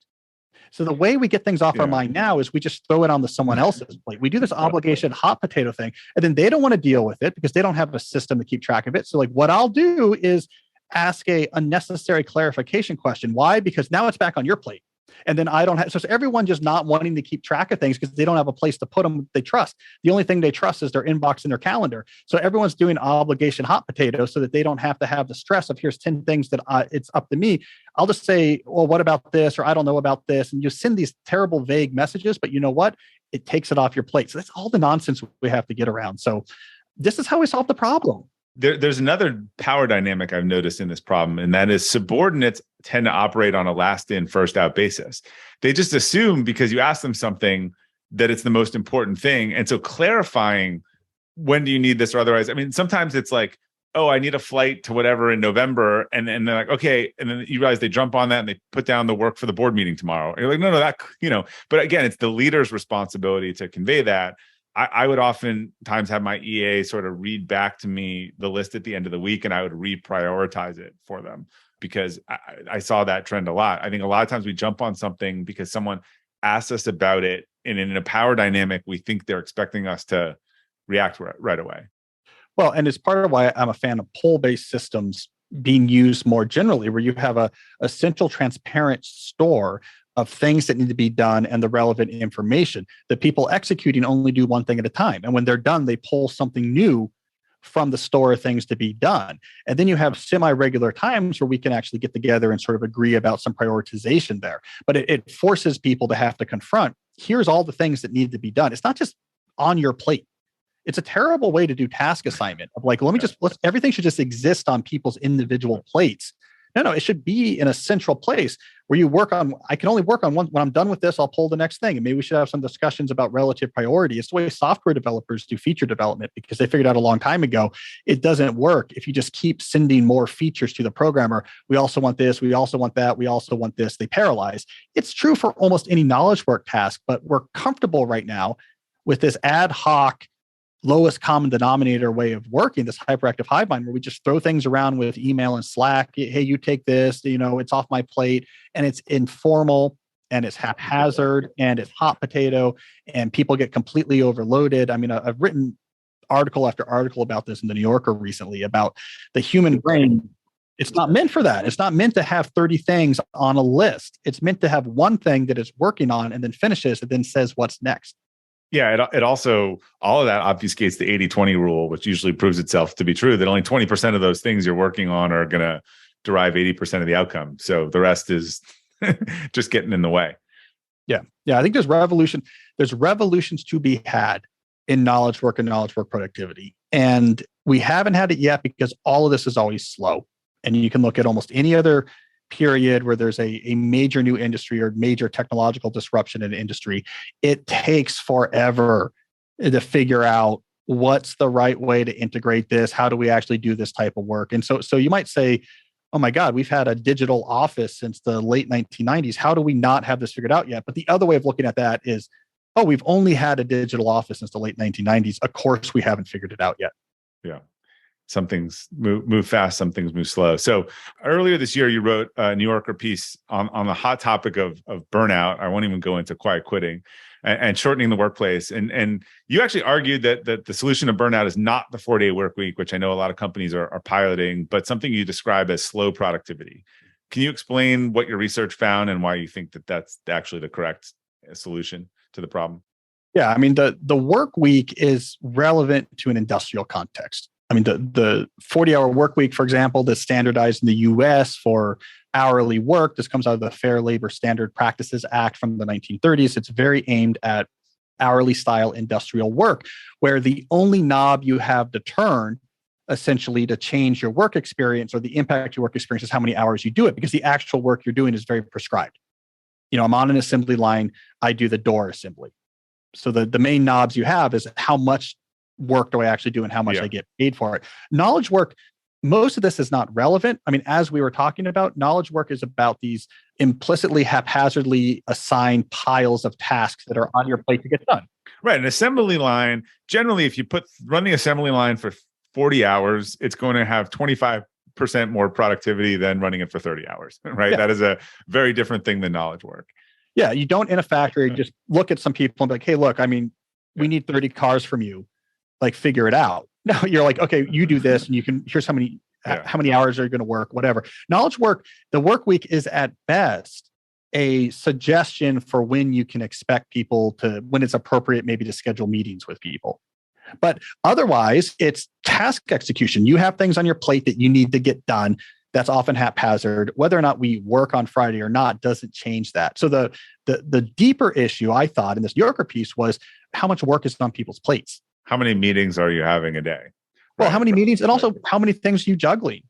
So the way we get things off our mind now is we just throw it on to someone else's plate. We do this obligation hot potato thing, and then they don't want to deal with it because they don't have a system to keep track of it. So like what I'll do is ask a unnecessary clarification question. Why? Because now it's back on your plate. And then I don't have, so it's everyone just not wanting to keep track of things because they don't have a place to put them they trust. The only thing they trust is their inbox and their calendar. So everyone's doing obligation hot potato so that they don't have to have the stress of here's 10 things that it's up to me. I'll just say, well, what about this? Or I don't know about this. And you send these terrible, vague messages, but you know what? It takes it off your plate. So that's all the nonsense we have to get around. So this is how we solve the problem. There's another power dynamic I've noticed in this problem, and that is subordinates tend to operate on a last in, first out basis. They just assume because you ask them something that it's the most important thing. And so clarifying when do you need this or otherwise, I mean, sometimes it's like, oh, I need a flight to whatever in November. And they're like, okay. And then you realize they jump on that and they put down the work for the board meeting tomorrow. And you're like, no, but again, it's the leader's responsibility to convey that. I would oftentimes have my EA sort of read back to me the list at the end of the week, and I would reprioritize it for them because I saw that trend a lot. I think a lot of times we jump on something because someone asks us about it, and in a power dynamic, we think they're expecting us to react right away. Well, and it's part of why I'm a fan of pull-based systems being used more generally, where you have a central transparent store of things that need to be done and the relevant information. The people executing only do one thing at a time. And when they're done, they pull something new from the store of things to be done. And then you have semi-regular times where we can actually get together and sort of agree about some prioritization there. But it forces people to have to confront, here's all the things that need to be done. It's not just on your plate. It's a terrible way to do task assignment of like, everything should just exist on people's individual plates. No, it should be in a central place where you work on, I can only work on one. When I'm done with this, I'll pull the next thing. And maybe we should have some discussions about relative priority. It's the way software developers do feature development because they figured out a long time ago, it doesn't work if you just keep sending more features to the programmer. We also want this, we also want that, we also want this. They paralyze. It's true for almost any knowledge work task, but we're comfortable right now with this ad hoc lowest common denominator way of working, this hyperactive hive mind, where we just throw things around with email and Slack. Hey, you take this, it's off my plate, and it's informal and it's haphazard and it's hot potato, and people get completely overloaded. I mean, I've written article after article about this in the New Yorker recently about the human brain. It's not meant for that. It's not meant to have 30 things on a list. It's meant to have one thing that it's working on and then finishes and then says what's next. Yeah, it also, all of that obfuscates the 80-20 rule, which usually proves itself to be true, that only 20% of those things you're working on are going to derive 80% of the outcome. So the rest is just getting in the way. Yeah. I think there's revolutions to be had in knowledge work and knowledge work productivity. And we haven't had it yet because all of this is always slow. And you can look at almost any other period where there's a major new industry or major technological disruption in an industry. It takes forever to figure out what's the right way to integrate this. How do we actually do this type of work? And so you might say, oh my God, we've had a digital office since the late 1990s. How do we not have this figured out yet? But the other way of looking at that is, oh, we've only had a digital office since the late 1990s. Of course, we haven't figured it out yet. Yeah. Some things move fast, some things move slow. So earlier this year, you wrote a New Yorker piece on the hot topic of burnout. I won't even go into quiet quitting and shortening the workplace. And you actually argued that the solution to burnout is not the 4-day work week, which I know a lot of companies are piloting, but something you describe as slow productivity. Can you explain what your research found and why you think that that's actually the correct solution to the problem? Yeah, I mean, the work week is relevant to an industrial context. I mean, the 40-hour work week, for example, that's standardized in the US for hourly work. This comes out of the Fair Labor Standard Practices Act from the 1930s. It's very aimed at hourly style industrial work, where the only knob you have to turn essentially to change your work experience or the impact your work experience is how many hours you do it, because the actual work you're doing is very prescribed. I'm on an assembly line, I do the door assembly. So the main knobs you have is how much work do I actually do and how much I get paid for it. Knowledge work, most of this is not relevant. I mean, as we were talking about, knowledge work is about these implicitly haphazardly assigned piles of tasks that are on your plate to get done. Right. An assembly line, generally, if you run the assembly line for 40 hours, it's going to have 25% more productivity than running it for 30 hours, right? Yeah. That is a very different thing than knowledge work. Yeah. You don't in a factory just look at some people and be like, hey, look, I mean, we need 30 cars from you. Like, figure it out. No, you're like, okay, you do this and here's how many hours are you going to work, whatever. Knowledge work, the work week is at best a suggestion for when you can expect people when it's appropriate, maybe to schedule meetings with people. But otherwise, it's task execution. You have things on your plate that you need to get done. That's often haphazard. Whether or not we work on Friday or not doesn't change that. So the deeper issue, I thought, in this New Yorker piece was how much work is on people's plates. How many meetings are you having a day? Well, how many meetings, and also how many things are you juggling?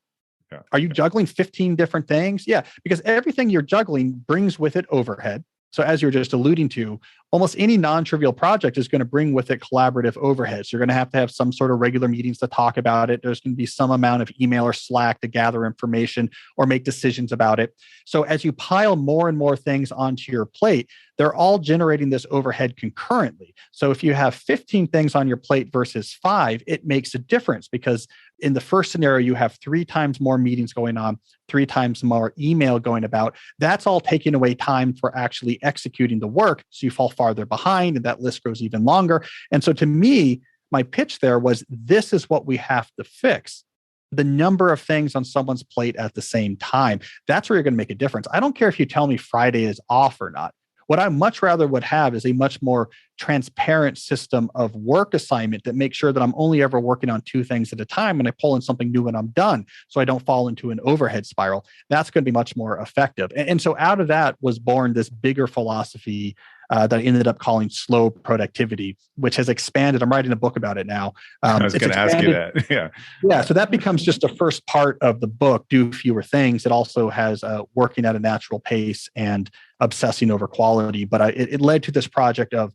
Yeah. Are you juggling 15 different things? Yeah, because everything you're juggling brings with it overhead. So as you're just alluding to, almost any non-trivial project is going to bring with it collaborative overheads. You're going to have some sort of regular meetings to talk about it. There's going to be some amount of email or Slack to gather information or make decisions about it. So as you pile more and more things onto your plate, they're all generating this overhead concurrently. So if you have 15 things on your plate versus 5, it makes a difference, because in the first scenario, you have 3 times more meetings going on, 3 times more email going about. That's all taking away time for actually executing the work. So you fall farther behind and that list grows even longer. And so to me, my pitch there was, this is what we have to fix. The number of things on someone's plate at the same time. That's where you're going to make a difference. I don't care if you tell me Friday is off or not. What I much rather would have is a much more transparent system of work assignment that makes sure that I'm only ever working on 2 things at a time, and I pull in something new when I'm done, so I don't fall into an overhead spiral. That's going to be much more effective. And so out of that was born this bigger philosophy that I ended up calling slow productivity, which has expanded. I'm writing a book about it now. I was going to ask you that. Yeah. So that becomes just the first part of the book, Do Fewer Things. It also has working at a natural pace and obsessing over quality. But it led to this project of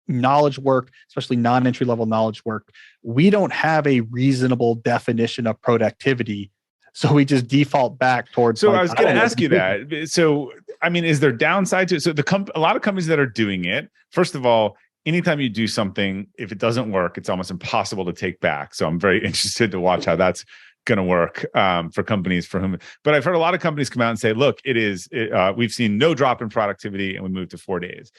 knowledge work, especially non-entry level knowledge work. We don't have a reasonable definition of productivity. So we just default back towards. So I was going to ask you that. So, I mean, is there downside to it? So a lot of companies that are doing it, first of all, anytime you do something, if it doesn't work, it's almost impossible to take back. So I'm very interested to watch how that's going to work for companies for whom. But I've heard a lot of companies come out and say, look, we've seen no drop in productivity and we moved to 4 days.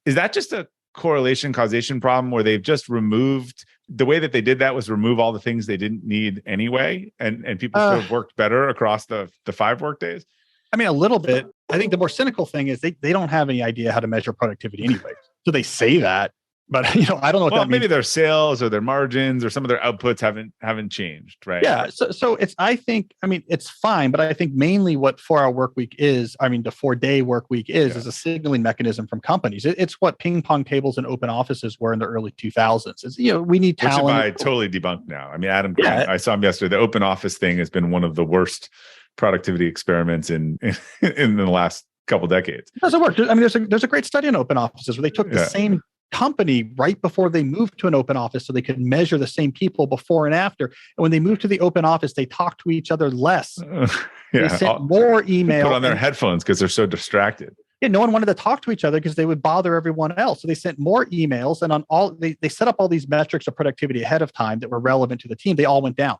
Is that just a correlation causation problem where they've just removed the way that they did that was remove all the things they didn't need anyway, and people still have worked better across the 5 work days? I mean, a little bit. I think the more cynical thing is they don't have any idea how to measure productivity anyway. So they say that, but I don't know what that means. Maybe their sales or their margins or some of their outputs haven't changed, right? Yeah. So it's fine, but I think mainly what 4-hour work week is, the 4-day work week is a signaling mechanism from companies. It's what ping pong tables and open offices were in the early 2000s. It's, we need talent. Which I totally debunked now. I mean, Adam, I saw him yesterday. The open office thing has been one of the worst productivity experiments in the last couple decades. It doesn't work. I mean, there's a great study on open offices where they took the same company right before they moved to an open office so they could measure the same people before and after. And when they moved to the open office, they talked to each other less. They sent more email. Put on their headphones because they're so distracted. Yeah, no one wanted to talk to each other because they would bother everyone else. So they sent more emails, and they set up all these metrics of productivity ahead of time that were relevant to the team. They all went down.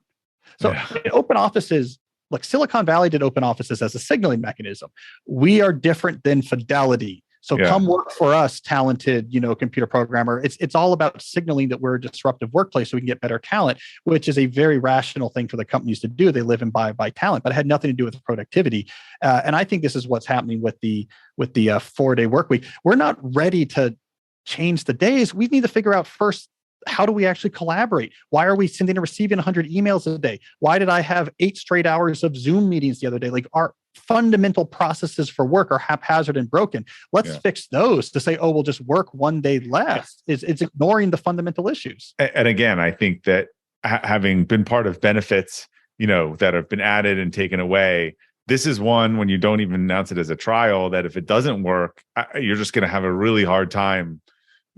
So open offices, like Silicon Valley did open offices as a signaling mechanism. We are different than Fidelity. So come work for us, talented, computer programmer. It's all about signaling that we're a disruptive workplace so we can get better talent, which is a very rational thing for the companies to do. They live and buy talent, but it had nothing to do with productivity. And I think this is what's happening with the 4-day work week. We're not ready to change the days. We need to figure out first, how do we actually collaborate? Why are we sending and receiving 100 emails a day? Why did I have 8 straight hours of Zoom meetings the other day? Like, our fundamental processes for work are haphazard and broken. Let's fix those. To say, we'll just work 1 day less is ignoring the fundamental issues. And again, I think that having been part of benefits, that have been added and taken away, this is one when you don't even announce it as a trial, that if it doesn't work, you're just going to have a really hard time.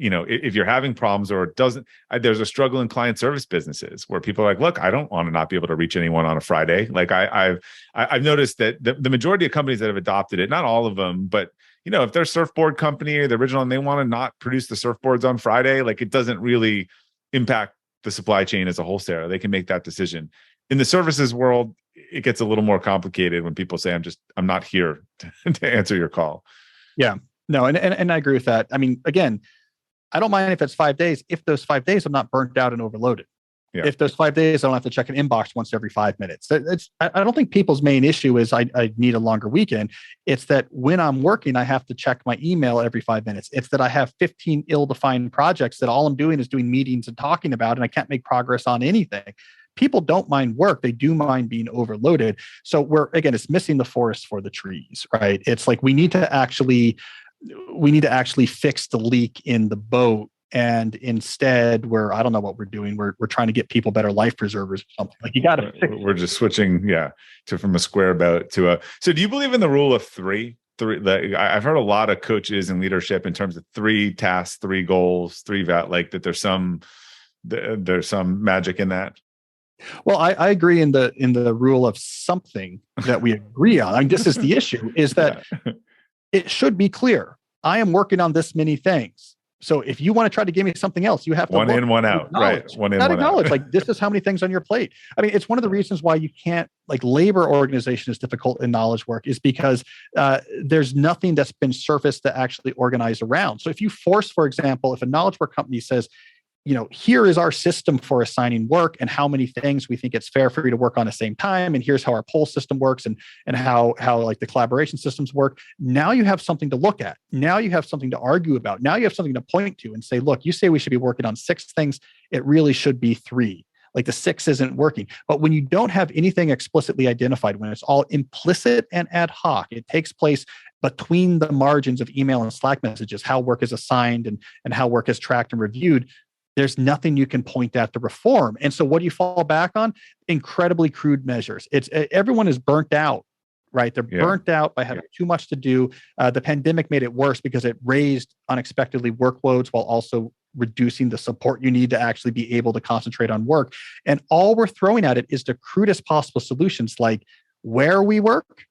If you're having problems or it doesn't, there's a struggle in client service businesses where people are like, look, I don't want to not be able to reach anyone on a Friday. Like I've noticed that the majority of companies that have adopted it, not all of them, but if they're a surfboard company or the original and they want to not produce the surfboards on Friday, like, it doesn't really impact the supply chain as a wholesaler. They can make that decision. In the services world, it gets a little more complicated when people say, I'm not here to answer your call. Yeah, no. And I agree with that. I mean, again, I don't mind if it's 5 days, if those 5 days I'm not burnt out and overloaded. Yeah. If those 5 days I don't have to check an inbox once every 5 minutes. I don't think people's main issue is I need a longer weekend. It's that when I'm working, I have to check my email every 5 minutes. It's that I have 15 ill-defined projects that all I'm doing is doing meetings and talking about, and I can't make progress on anything. People don't mind work. They do mind being overloaded. So it's missing the forest for the trees, right? It's like we need to actually fix the leak in the boat. And instead, I don't know what we're doing. We're trying to get people better life preservers or something. Like, you got to. We're just switching, from a square boat to a. So, do you believe in the rule of three? I've heard a lot of coaches and leadership in terms of 3 tasks, 3 goals, 3 like that. There's some magic in that. Well, I agree in the rule of something that we agree on. I mean, this is the issue: is that it should be clear. I am working on this many things. So if you want to try to give me something else, you have to one in, one out, right? One in, one out. Like, this is how many things on your plate. I mean, it's one of the reasons why you can't, like, labor organization is difficult in knowledge work, is because there's nothing that's been surfaced to actually organize around. So if you force, for example, if a knowledge work company says, here is our system for assigning work and how many things we think it's fair for you to work on at the same time. And here's how our poll system works and how like the collaboration systems work. Now you have something to look at. Now you have something to argue about. Now you have something to point to and say, look, you say we should be working on 6 things. It really should be 3. Like, the 6 isn't working. But when you don't have anything explicitly identified, when it's all implicit and ad hoc, it takes place between the margins of email and Slack messages, how work is assigned and how work is tracked and reviewed. There's nothing you can point at to reform. And so what do you fall back on? Incredibly crude measures. Everyone is burnt out, right? They're burnt out by having too much to do. The pandemic made it worse because it raised unexpectedly workloads while also reducing the support you need to actually be able to concentrate on work. And all we're throwing at it is the crudest possible solutions, like where we work.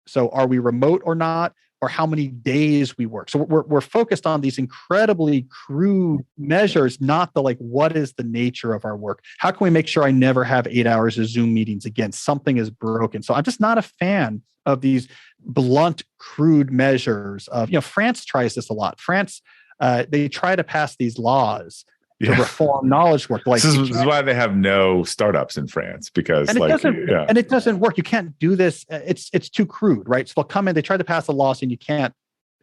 So are we remote or not? or how many days we work. So we're focused on these incredibly crude measures, not the like, what is the nature of our work? How can we make sure I never have 8 hours of Zoom meetings again? Something is broken. So I'm just not a fan of these blunt, crude measures of, France tries this a lot. France, they try to pass these laws to reform knowledge work. Like this is why they have no startups in France, because and it doesn't work. You can't do this. It's too crude, right? So they'll come in, they try to pass a law saying you can't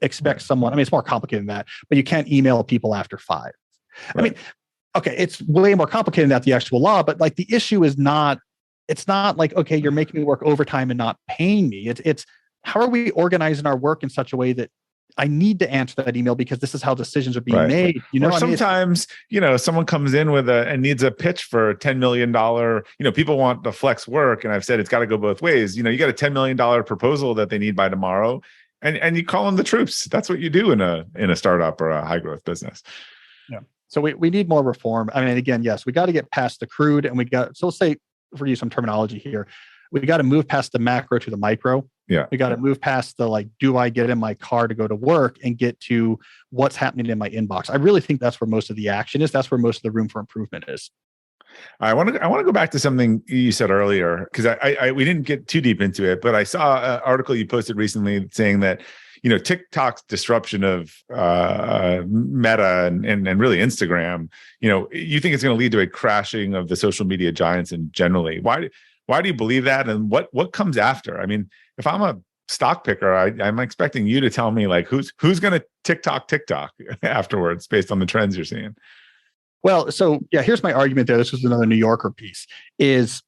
expect someone. I mean, it's more complicated than that, but you can't email people after 5. Right. I mean, okay, it's way more complicated than that, the actual law, but like the issue is it's not like, okay, you're making me work overtime and not paying me. It's how are we organizing our work in such a way that I need to answer that email because this is how decisions are being made. Or sometimes, someone comes in and needs a pitch for a $10 million, people want the flex work. And I've said, it's got to go both ways. You got a $10 million proposal that they need by tomorrow, and you call them the troops. That's what you do in a startup or a high growth business. Yeah. So we need more reform. I mean, again, yes, we got to get past the crude, and so let's say, for use some terminology here, we got to move past the macro to the micro. Yeah. We got to move past the like, do I get in my car to go to work, and get to what's happening in my inbox? I really think that's where most of the action is. That's where most of the room for improvement is. I want to go back to something you said earlier, because we didn't get too deep into it, but I saw an article you posted recently saying that TikTok's disruption of Meta and really Instagram, you think it's going to lead to a crashing of the social media giants and generally. Why do you believe that, and what comes after? I mean, if I'm a stock picker, I'm expecting you to tell me like who's going to TikTok afterwards based on the trends you're seeing. Well, so yeah, here's my argument there. This was another New Yorker piece. Is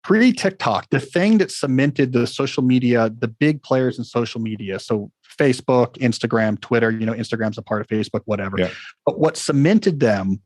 pre-TikTok, the thing that cemented the social media, the big players in social media, so Facebook, Instagram, Twitter, Instagram's a part of Facebook, whatever. Yeah. But what cemented them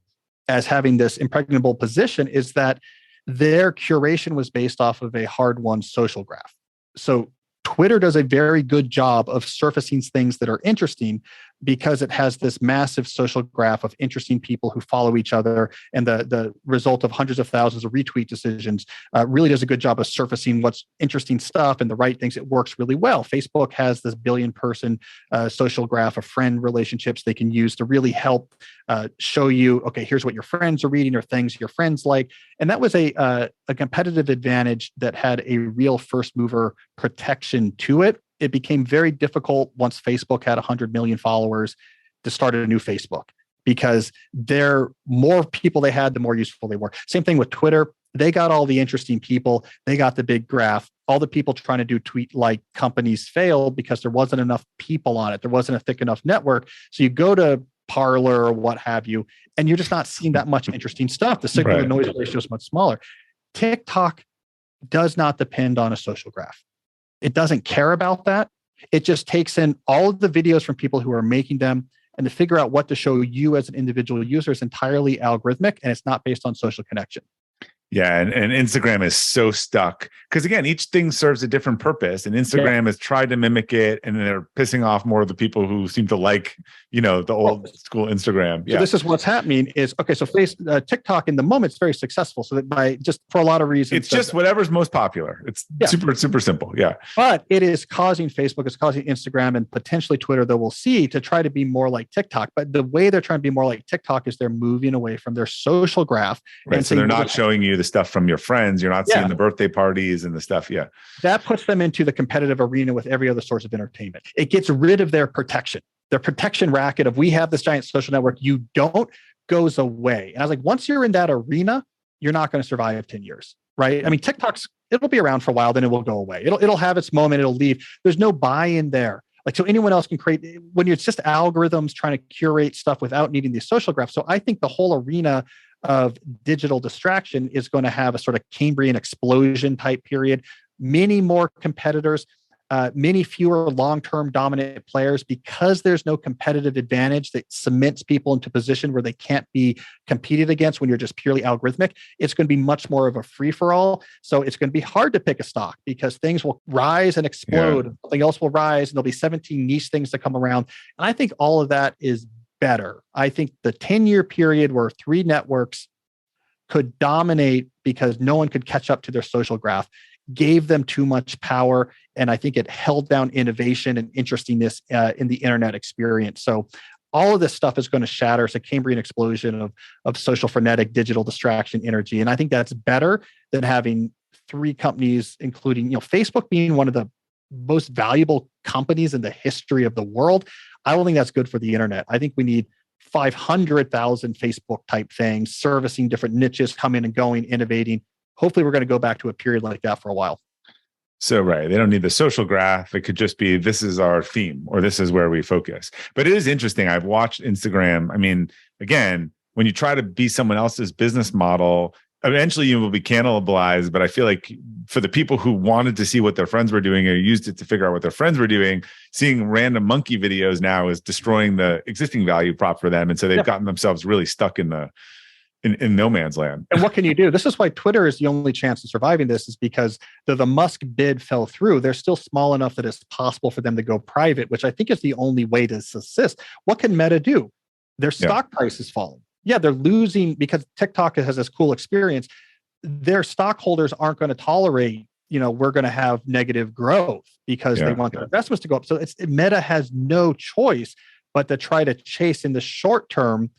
as having this impregnable position is that their curation was based off of a hard-won social graph. So Twitter does a very good job of surfacing things that are interesting because it has this massive social graph of interesting people who follow each other, and the result of hundreds of thousands of retweet decisions really does a good job of surfacing what's interesting stuff and the right things. It works really well. Facebook has this billion-person social graph of friend relationships they can use to really help show you, okay, here's what your friends are reading or things your friends like. And that was a competitive advantage that had a real first mover protection to it. It became very difficult once Facebook had 100 million followers to start a new Facebook, because the more people they had, the more useful they were. Same thing with Twitter. They got all the interesting people. They got the big graph. All the people trying to do tweet-like companies failed because there wasn't enough people on it. There wasn't a thick enough network. So you go to Parler or what have you, and you're just not seeing that much interesting stuff. The signal to noise ratio is much smaller. TikTok does not depend on a social graph. It doesn't care about that. It just takes in all of the videos from people who are making them, and to figure out what to show you as an individual user is entirely algorithmic, and it's not based on social connection. Yeah, and Instagram is so stuck because, again, each thing serves a different purpose, and Instagram has tried to mimic it, and they're pissing off more of the people who seem to like, the old school Instagram. So this is what's happening is, okay, so TikTok in the moment is very successful. So that by just for a lot of reasons, it's just whatever's most popular. It's super simple. Yeah. But it is causing Facebook, it's causing Instagram and potentially Twitter, that we'll see, to try to be more like TikTok. But the way they're trying to be more like TikTok is they're moving away from their social graph. Right. So they're not showing you the stuff from your friends. You're not seeing the birthday parties and the stuff. Yeah. That puts them into the competitive arena with every other source of entertainment. It gets rid of their protection racket of, we have this giant social network, you don't, goes away. And I was like, once you're in that arena, you're not going to survive 10 years, right? I mean, it'll be around for a while, then it will go away. It'll have its moment, it'll leave. There's no buy-in there. Like, so anyone else can create, when it's just algorithms trying to curate stuff without needing these social graphs. So I think the whole arena of digital distraction is going to have a sort of Cambrian explosion type period. Many more competitors, many fewer long-term dominant players, because there's no competitive advantage that cements people into a position where they can't be competed against when you're just purely algorithmic. It's going to be much more of a free-for-all. So it's going to be hard to pick a stock because things will rise and explode. And something else will rise, and there'll be 17 niche things that come around. And I think all of that is better. I think the 10-year period where 3 networks could dominate because no one could catch up to their social graph gave them too much power. And I think it held down innovation and interestingness in the internet experience. So all of this stuff is going to shatter. It's a Cambrian explosion of social frenetic digital distraction energy. And I think that's better than having three companies, including, Facebook being one of the most valuable companies in the history of the world. I don't think that's good for the internet. I think we need 500,000 Facebook type things, servicing different niches, coming and going, innovating. Hopefully we're going to go back to a period like that for a while. So, right. They don't need the social graph. It could just be, this is our theme, or this is where we focus. But it is interesting. I've watched Instagram. I mean, again, when you try to be someone else's business model, eventually you will be cannibalized. But I feel like for the people who wanted to see what their friends were doing or used it to figure out what their friends were doing, seeing random monkey videos now is destroying the existing value prop for them. And so they've gotten themselves really stuck in no man's land. And what can you do? This is why Twitter is the only chance of surviving this, is because the Musk bid fell through. They're still small enough that it's possible for them to go private, which I think is the only way to subsist. What can Meta do? Their stock price is falling. Yeah, they're losing because TikTok has this cool experience. Their stockholders aren't going to tolerate, we're going to have negative growth because they want their investments to go up. So Meta has no choice but to try to chase in the short term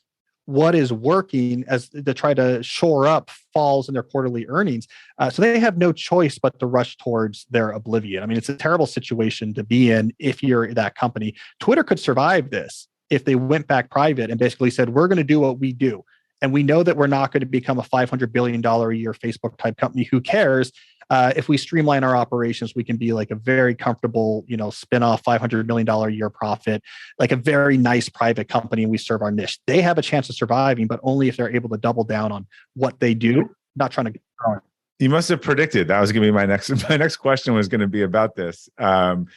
what is working as to try to shore up falls in their quarterly earnings. So they have no choice but to rush towards their oblivion. I mean, it's a terrible situation to be in if you're that company. Twitter could survive this if they went back private and basically said, we're going to do what we do. And we know that we're not going to become a $500 billion a year Facebook type company. Who cares? If we streamline our operations, we can be like a very comfortable, spin-off $500 million a year profit, like a very nice private company, and we serve our niche. They have a chance of surviving, but only if they're able to double down on what they do, not trying to get growing. You must have predicted that was going to be my next question was going to be about this. Elon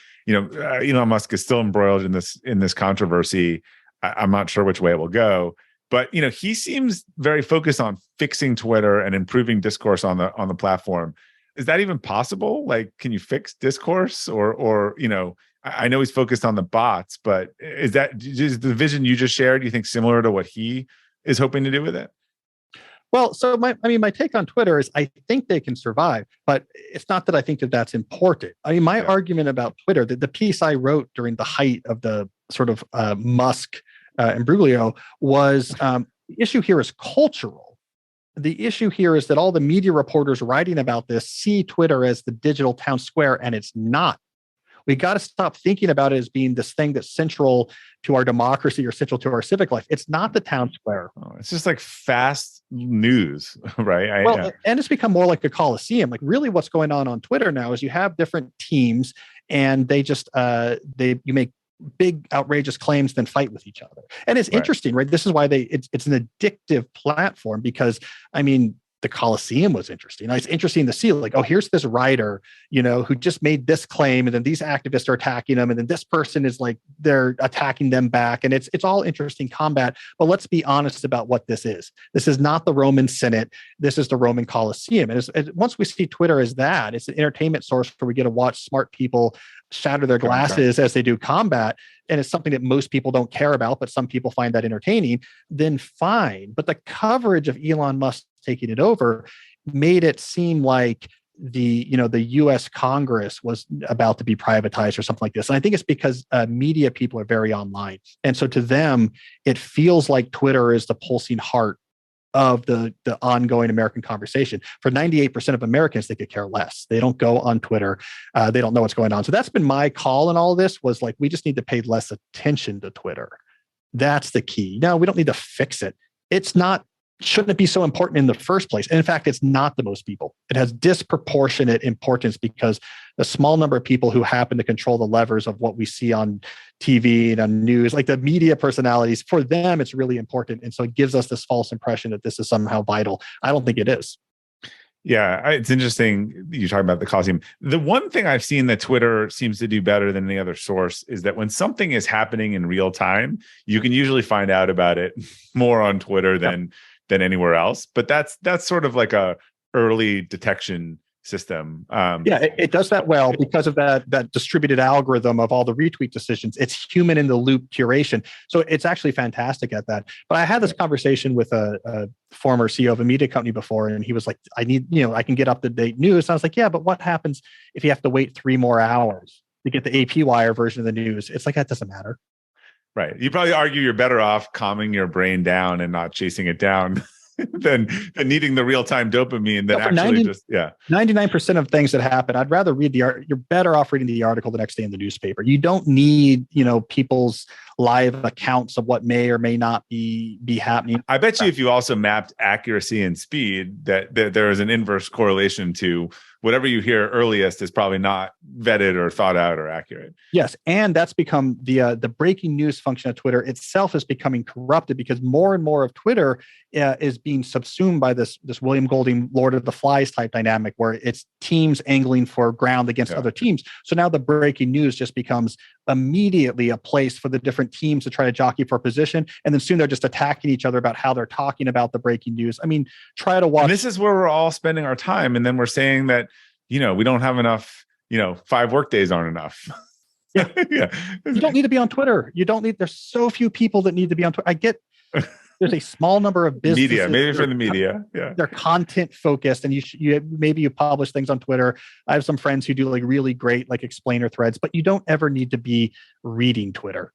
Musk is still embroiled in this controversy. I'm not sure which way it will go. But he seems very focused on fixing Twitter and improving discourse on the platform. Is that even possible? Like, can you fix discourse? Or I know he's focused on the bots, but is the vision you just shared, you think, similar to what he is hoping to do with it? Well, so my take on Twitter is I think they can survive, but it's not that I think that that's important. I mean, my argument about Twitter, the piece I wrote during the height of the sort of Musk imbroglio was the issue here is cultural. The issue here is that all the media reporters writing about this see Twitter as the digital town square, and it's not. We got to stop thinking about it as being this thing that's central to our democracy or central to our civic life. It's not the town square. Oh, it's just like fast news, right? And it's become more like a coliseum. Like really what's going on Twitter now is you have different teams and they just, you make big outrageous claims then fight with each other. And it's interesting, right? This is why it's an addictive platform because, I mean, the Coliseum was interesting. It's interesting to see like, oh, here's this writer, who just made this claim and then these activists are attacking them. And then this person is like, they're attacking them back. And it's all interesting combat, but let's be honest about what this is. This is not the Roman Senate. This is the Roman Coliseum. And once we see Twitter as that, it's an entertainment source where we get to watch smart people shatter their glasses as they do combat. And it's something that most people don't care about, but some people find that entertaining, then fine. But the coverage of Elon Musk taking it over made it seem like the U.S. Congress was about to be privatized or something like this. And I think it's because media people are very online. And so to them, it feels like Twitter is the pulsing heart of the ongoing American conversation. For 98% of Americans, they could care less. They don't go on Twitter. They don't know what's going on. So that's been my call in all of this was like, we just need to pay less attention to Twitter. That's the key. No, we don't need to fix it. Shouldn't it be so important in the first place? And in fact, it's not the most people. It has disproportionate importance because the small number of people who happen to control the levers of what we see on TV and on news, like the media personalities, for them, it's really important. And so it gives us this false impression that this is somehow vital. I don't think it is. Yeah, it's interesting you talking about the Coliseum. The one thing I've seen that Twitter seems to do better than any other source is that when something is happening in real time, you can usually find out about it more on Twitter than anywhere else. But that's sort of like a early detection system. Yeah, it does that well because of that distributed algorithm of all the retweet decisions. It's human in the loop curation. So it's actually fantastic at that. But I had this conversation with a former CEO of a media company before, and he was like, I can get up to date news. And I was like, yeah, but what happens if you have to wait 3 more hours to get the AP wire version of the news? It's like, that doesn't matter. Right. You probably argue you're better off calming your brain down and not chasing it down than needing the real-time dopamine than actually 99% of things that happen, I'd rather read the art. You're better off reading the article the next day in the newspaper. You don't need, people's live accounts of what may or may not be happening. I bet you if you also mapped accuracy and speed, that there is an inverse correlation to whatever you hear earliest is probably not vetted or thought out or accurate. Yes, and that's become the breaking news function of Twitter itself is becoming corrupted because more and more of Twitter is being subsumed by this William Golding Lord of the Flies type dynamic where it's teams angling for ground against other teams. So now the breaking news just becomes immediately a place for the different teams to try to jockey for position, and then soon they're just attacking each other about how they're talking about the breaking news. I mean, try to watch. And this is where we're all spending our time, and then we're saying that we don't have enough. 5 work days aren't enough. Yeah. You don't need to be on Twitter. There's so few people that need to be on Twitter. I get there's a small number of businesses. Media, maybe for the media. Yeah. They're content focused and maybe you publish things on Twitter. I have some friends who do like really great like explainer threads, but you don't ever need to be reading Twitter.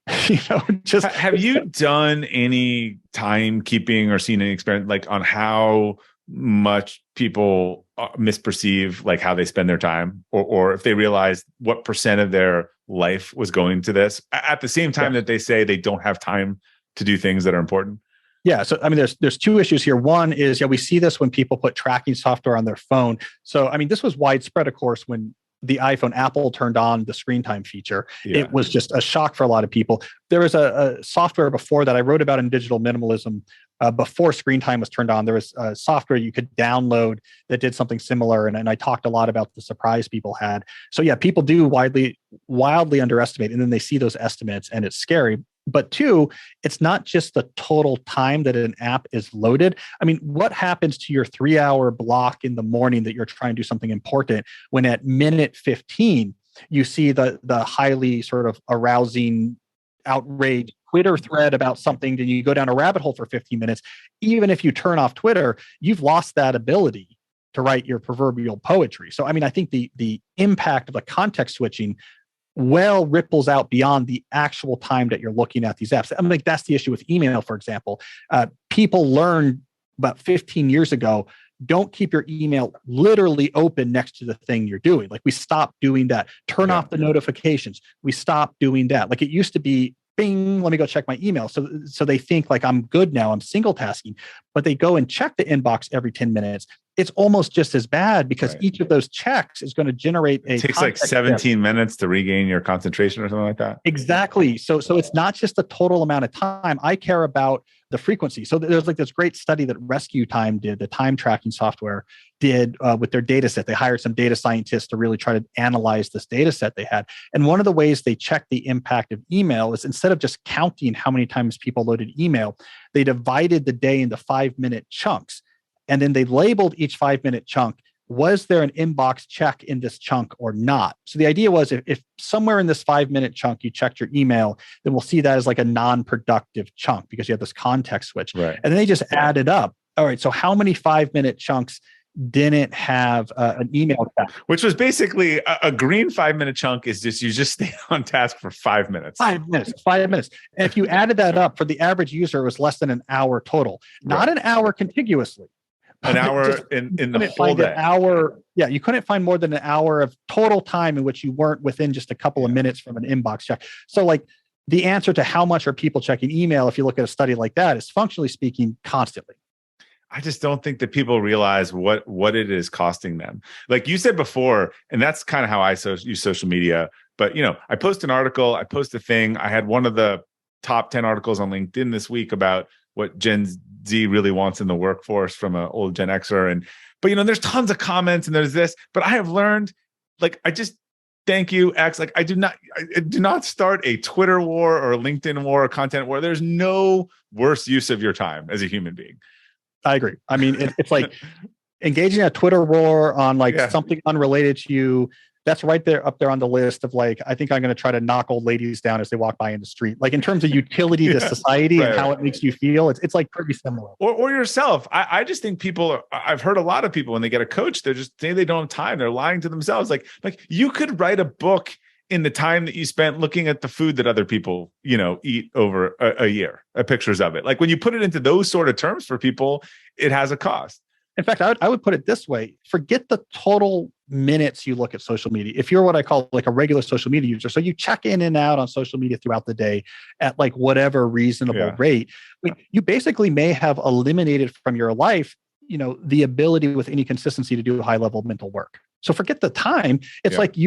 Just have you done any timekeeping or seen any experiment like on how much people misperceive like how they spend their time or if they realize what percent of their life was going to this at the same time that they say they don't have time to do things that are important? Yeah. So, I mean, there's 2 issues here. One is, we see this when people put tracking software on their phone. So, I mean, this was widespread, of course, when the iPhone, Apple turned on the screen time feature. Yeah. It was just a shock for a lot of people. There was a software before that I wrote about in Digital Minimalism. Before screen time was turned on, there was a software you could download that did something similar. And I talked a lot about the surprise people had. So yeah, people do wildly underestimate, and then they see those estimates and it's scary. But 2, it's not just the total time that an app is loaded. I mean, what happens to your 3-hour block in the morning that you're trying to do something important when at minute 15, you see the highly sort of arousing, outrage Twitter thread about something, then you go down a rabbit hole for 15 minutes. Even if you turn off Twitter, you've lost that ability to write your proverbial poetry. So, I mean, I think the impact of the context switching ripples out beyond the actual time that you're looking at these apps. I mean, like that's the issue with email, for example. People learned about 15 years ago, don't keep your email literally open next to the thing you're doing. Like we stopped doing that. Turn off the notifications. We stopped doing that. Like it used to be, bing, let me go check my email. So they think like I'm good now, I'm single tasking, but they go and check the inbox every 10 minutes. It's almost just as bad because each of those checks is going to generate it takes like 17 minutes to regain your concentration or something like that. Exactly. So it's not just the total amount of time. I care about the frequency. So there's like this great study that Rescue Time did, the time tracking software did with their data set. They hired some data scientists to really try to analyze this data set they had. And one of the ways they checked the impact of email is instead of just counting how many times people loaded email, they divided the day into 5-minute chunks. And then they labeled each 5-minute chunk, was there an inbox check in this chunk or not? So the idea was if somewhere in this 5-minute chunk you checked your email, then we'll see that as like a non-productive chunk because you have this context switch. Right. And then they just added up. All right, so how many 5-minute chunks didn't have an email check? Which was basically a green 5-minute chunk is just, you just stay on task for 5 minutes. 5 minutes. And if you added that up for the average user, it was less than an hour total, not an hour contiguously. An hour in the whole day. You couldn't find more than an hour of total time in which you weren't within just a couple of minutes from an inbox check. So like the answer to how much are people checking email, if you look at a study like that, is functionally speaking constantly. I just don't think that people realize what it is costing them. Like you said before, and that's kind of how I use social media. But I post an article, I post a thing. I had one of the top 10 articles on LinkedIn this week about what Gen Z really wants in the workforce from an old Gen Xer. But there's tons of comments and there's this, but I have learned, like, I just thank you, X. Like I do not start a Twitter war or a LinkedIn war or content war. There's no worse use of your time as a human being. I agree. I mean, it's like engaging a Twitter war on like Yeah. something unrelated to you, that's right there up there on the list of like, I think I'm going to try to knock old ladies down as they walk by in the street. Like in terms of utility to Yeah. society and Right, how right. it makes you feel, it's like pretty similar. Or yourself. I just think I've heard a lot of people when they get a coach, they're just saying they don't have time. They're lying to themselves. Like you could write a book in the time that you spent looking at the food that other people, eat over a year, pictures of it. Like when you put it into those sort of terms for people, it has a cost. In fact, I would put it this way: forget the total minutes you look at social media. If you're what I call like a regular social media user, so you check in and out on social media throughout the day at like whatever reasonable rate, you basically may have eliminated from your life, the ability with any consistency to do high level mental work. So forget the time. It's like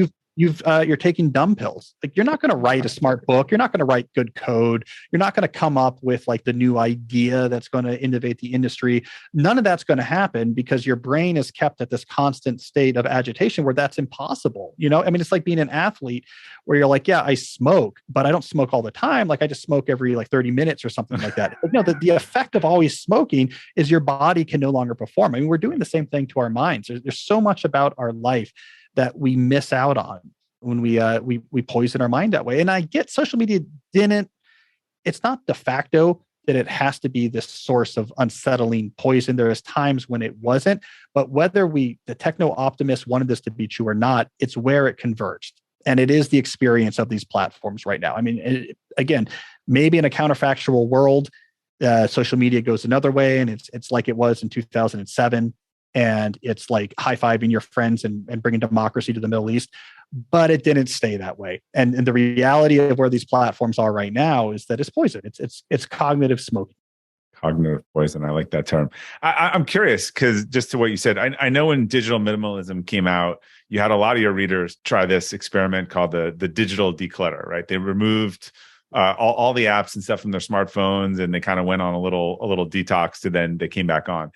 you're taking dumb pills. Like you're not going to write a smart book. You're not going to write good code. You're not going to come up with like the new idea that's going to innovate the industry. None of that's going to happen because your brain is kept at this constant state of agitation where that's impossible. I mean, it's like being an athlete where you're like, yeah, I smoke, but I don't smoke all the time. Like I just smoke every like 30 minutes or something like that. The effect of always smoking is your body can no longer perform. I mean, we're doing the same thing to our minds. There's so much about our life that we miss out on when we poison our mind that way. And I get social media it's not de facto that it has to be this source of unsettling poison. There is times when it wasn't, but whether the techno optimists wanted this to be true or not, it's where it converged. And it is the experience of these platforms right now. I mean, again, maybe in a counterfactual world, social media goes another way and it's like it was in 2007. And it's like high-fiving your friends and bringing democracy to the Middle East. But it didn't stay that way. And the reality of where these platforms are right now is that it's poison. It's cognitive smoking. Cognitive poison. I like that term. I'm curious because just to what you said, I know when digital minimalism came out, you had a lot of your readers try this experiment called the digital declutter, right? They removed all the apps and stuff from their smartphones and they kind of went on a little detox to then they came back on.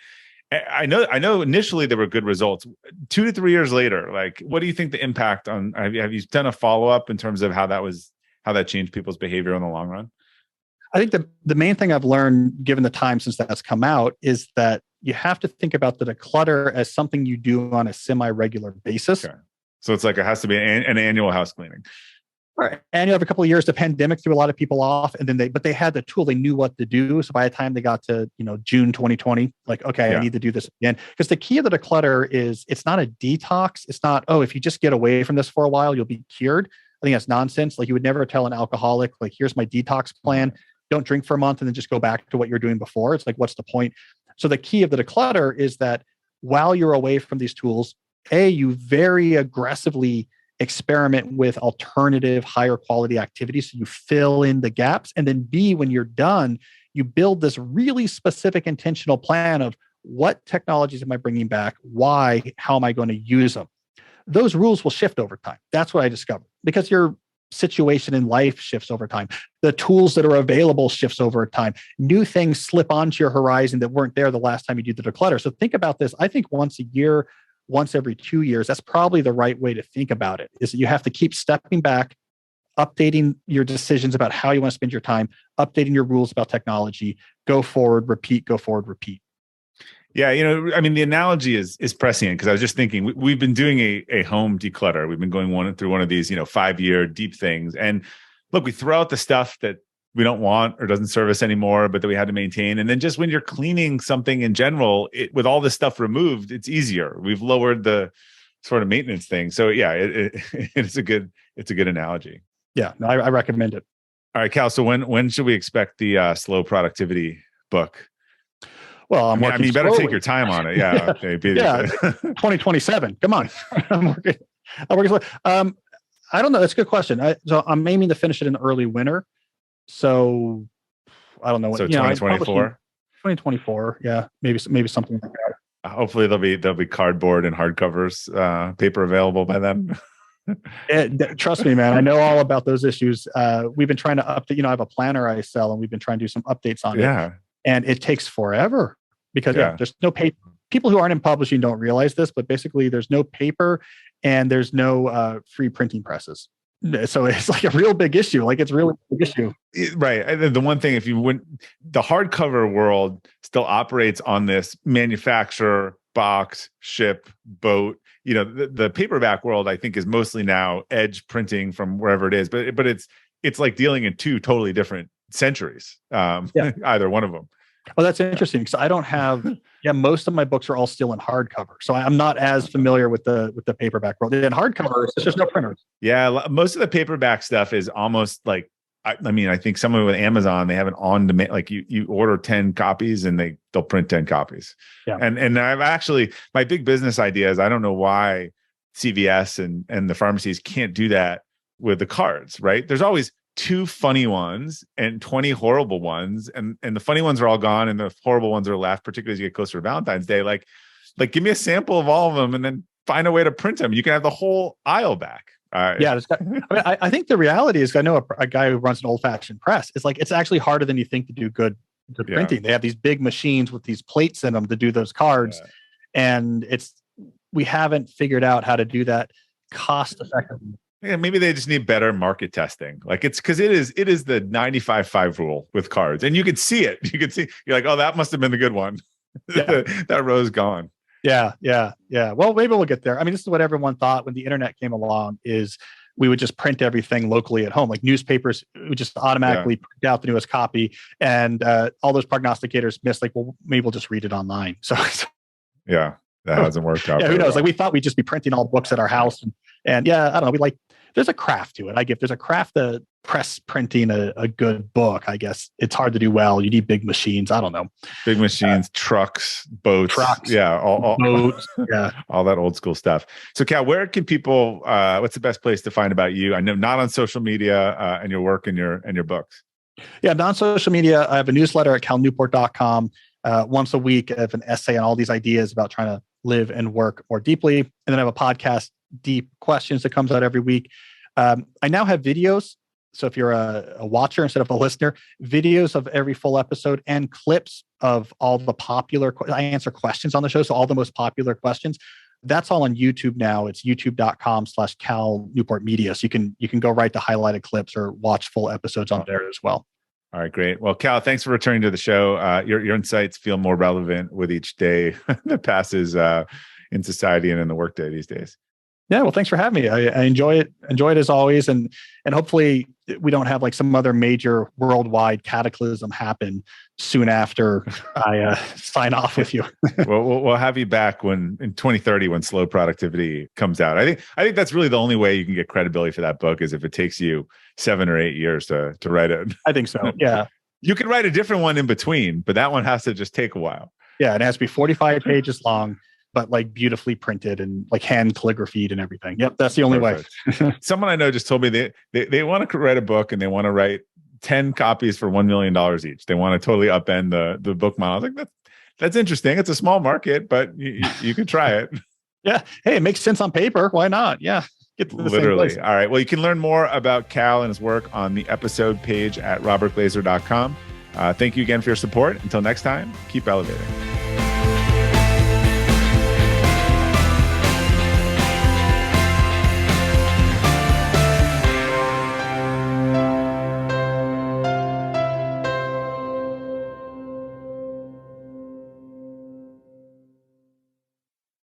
I know initially there were good results. 2 to 3 years later, like what do you think the impact on have you done a follow-up in terms of how that changed people's behavior in the long run? I think the main thing I've learned given the time since that's come out is that you have to think about the declutter as something you do on a semi-regular basis. Okay. So it's like it has to be an annual house cleaning. Right. And you have a couple of years, the pandemic threw a lot of people off and then they had the tool, they knew what to do. So by the time they got to, June 2020, like, okay, I need to do this again. Because the key of the declutter is it's not a detox. It's not, if you just get away from this for a while, you'll be cured. I think that's nonsense. Like you would never tell an alcoholic, like, here's my detox plan. Don't drink for a month and then just go back to what you're doing before. It's like, what's the point? So the key of the declutter is that while you're away from these tools, you very aggressively experiment with alternative, higher quality activities. So you fill in the gaps. And then B, when you're done, you build this really specific intentional plan of what technologies am I bringing back? Why? How am I going to use them? Those rules will shift over time. That's what I discovered because your situation in life shifts over time. The tools that are available shifts over time. New things slip onto your horizon that weren't there the last time you did the declutter. So think about this. I think once a year, once every 2 years, that's probably the right way to think about it, is that you have to keep stepping back, updating your decisions about how you want to spend your time, updating your rules about technology, go forward, repeat, go forward, repeat. Yeah, I mean, the analogy is prescient because I was just thinking we've been doing a home declutter. We've been going through one of these, 5-year deep things. And look, we throw out the stuff that we don't want or doesn't serve us anymore, but that we had to maintain. And then just when you're cleaning something in general, with all this stuff removed, it's easier. We've lowered the sort of maintenance thing. So yeah, it's a good analogy. Yeah, no, I recommend it. All right, Cal. So when should we expect the slow productivity book? Well, I mean, you better take your time on it. Yeah. Okay. 2027. Come on. I'm working slow. I don't know. That's a good question. So I'm aiming to finish it in early winter. So I don't know. So 2024. 2024. Yeah, maybe something like that. Hopefully there'll be cardboard and hardcovers, paper available by then. Trust me, man. I know all about those issues. We've been trying to update. I have a planner I sell, and we've been trying to do some updates on it. And it takes forever because there's no paper. People who aren't in publishing don't realize this, but basically there's no paper and there's no free printing presses. So it's like a real big issue. Like it's really a big issue. Right. The one thing, the hardcover world still operates on this manufacturer box, ship, boat. The paperback world, I think, is mostly now edge printing from wherever it is, but it's like dealing in two totally different centuries. Either one of them. Oh, that's interesting because I don't have. Most of my books are all still in hardcover, so I'm not as familiar with the paperback world. In hardcover, it's just no printers. Yeah, most of the paperback stuff is almost like. I think someone with Amazon, they have an on-demand, like you order 10 copies and they'll print 10 copies. Yeah. And I've actually, my big business idea is I don't know why CVS and the pharmacies can't do that with the cards, right? There's always 2 funny ones and 20 horrible ones. And the funny ones are all gone and the horrible ones are left, particularly as you get closer to Valentine's Day. Like give me a sample of all of them and then find a way to print them. You can have the whole aisle back. I think the reality is I know a guy who runs an old-fashioned press. It's like it's actually harder than you think to do good printing. They have these big machines with these plates in them to do those cards, and we haven't figured out how to do that cost effectively. Yeah, maybe they just need better market testing. Like it's because it is the 95-5 rule with cards, and you can see it. You can see you're like, oh, that must have been the good one. That row's gone. Yeah. Well, maybe we'll get there. I mean, this is what everyone thought when the internet came along is we would just print everything locally at home. Like newspapers would just automatically print out the newest copy. And all those prognosticators missed, like, well, maybe we'll just read it online. So that hasn't worked out. Who knows? Like we thought we'd just be printing all books at our house. And I don't know. There's a craft to it. There's a craft to press printing a good book. I guess it's hard to do well. You need big machines. I don't know. Big machines, trucks, boats. All boats. All that old school stuff. So Cal, where can people, what's the best place to find about you? I know not on social media and your work and your books. Yeah, non-social media. I have a newsletter at calnewport.com. Once a week, I have an essay on all these ideas about trying to live and work more deeply. And then I have a podcast, Deep Questions, that comes out every week. I now have videos. So if you're a watcher instead of a listener, videos of every full episode and clips of all the popular, I answer questions on the show. So all the most popular questions, that's all on YouTube now. It's youtube.com/Cal Newport Media. So you can go right to highlighted clips or watch full episodes on there as well. All right, great. Well, Cal, thanks for returning to the show. Your insights feel more relevant with each day that passes in society and in the workday these days. Yeah, well, thanks for having me. I enjoy it. Enjoy it as always, and hopefully we don't have like some other major worldwide cataclysm happen soon after I sign off with you. Well, we'll have you back in 2030 when Slow Productivity comes out. I think that's really the only way you can get credibility for that book is if it takes you 7 or 8 years to write it. I think so. Yeah, you can write a different one in between, but that one has to just take a while. Yeah, it has to be 45 pages long, but like beautifully printed and like hand calligraphied and everything. Yep, that's the only way. Someone I know just told me they want to write a book and they want to write 10 copies for $1 million each. They want to totally upend the book model. I was like, that's interesting. It's a small market, but you can try it. Yeah. Hey, it makes sense on paper. Why not? Yeah. Get to the Literally. same place. All right. Well, you can learn more about Cal and his work on the episode page at robertglazer.com. Thank you again for your support. Until next time, keep elevating.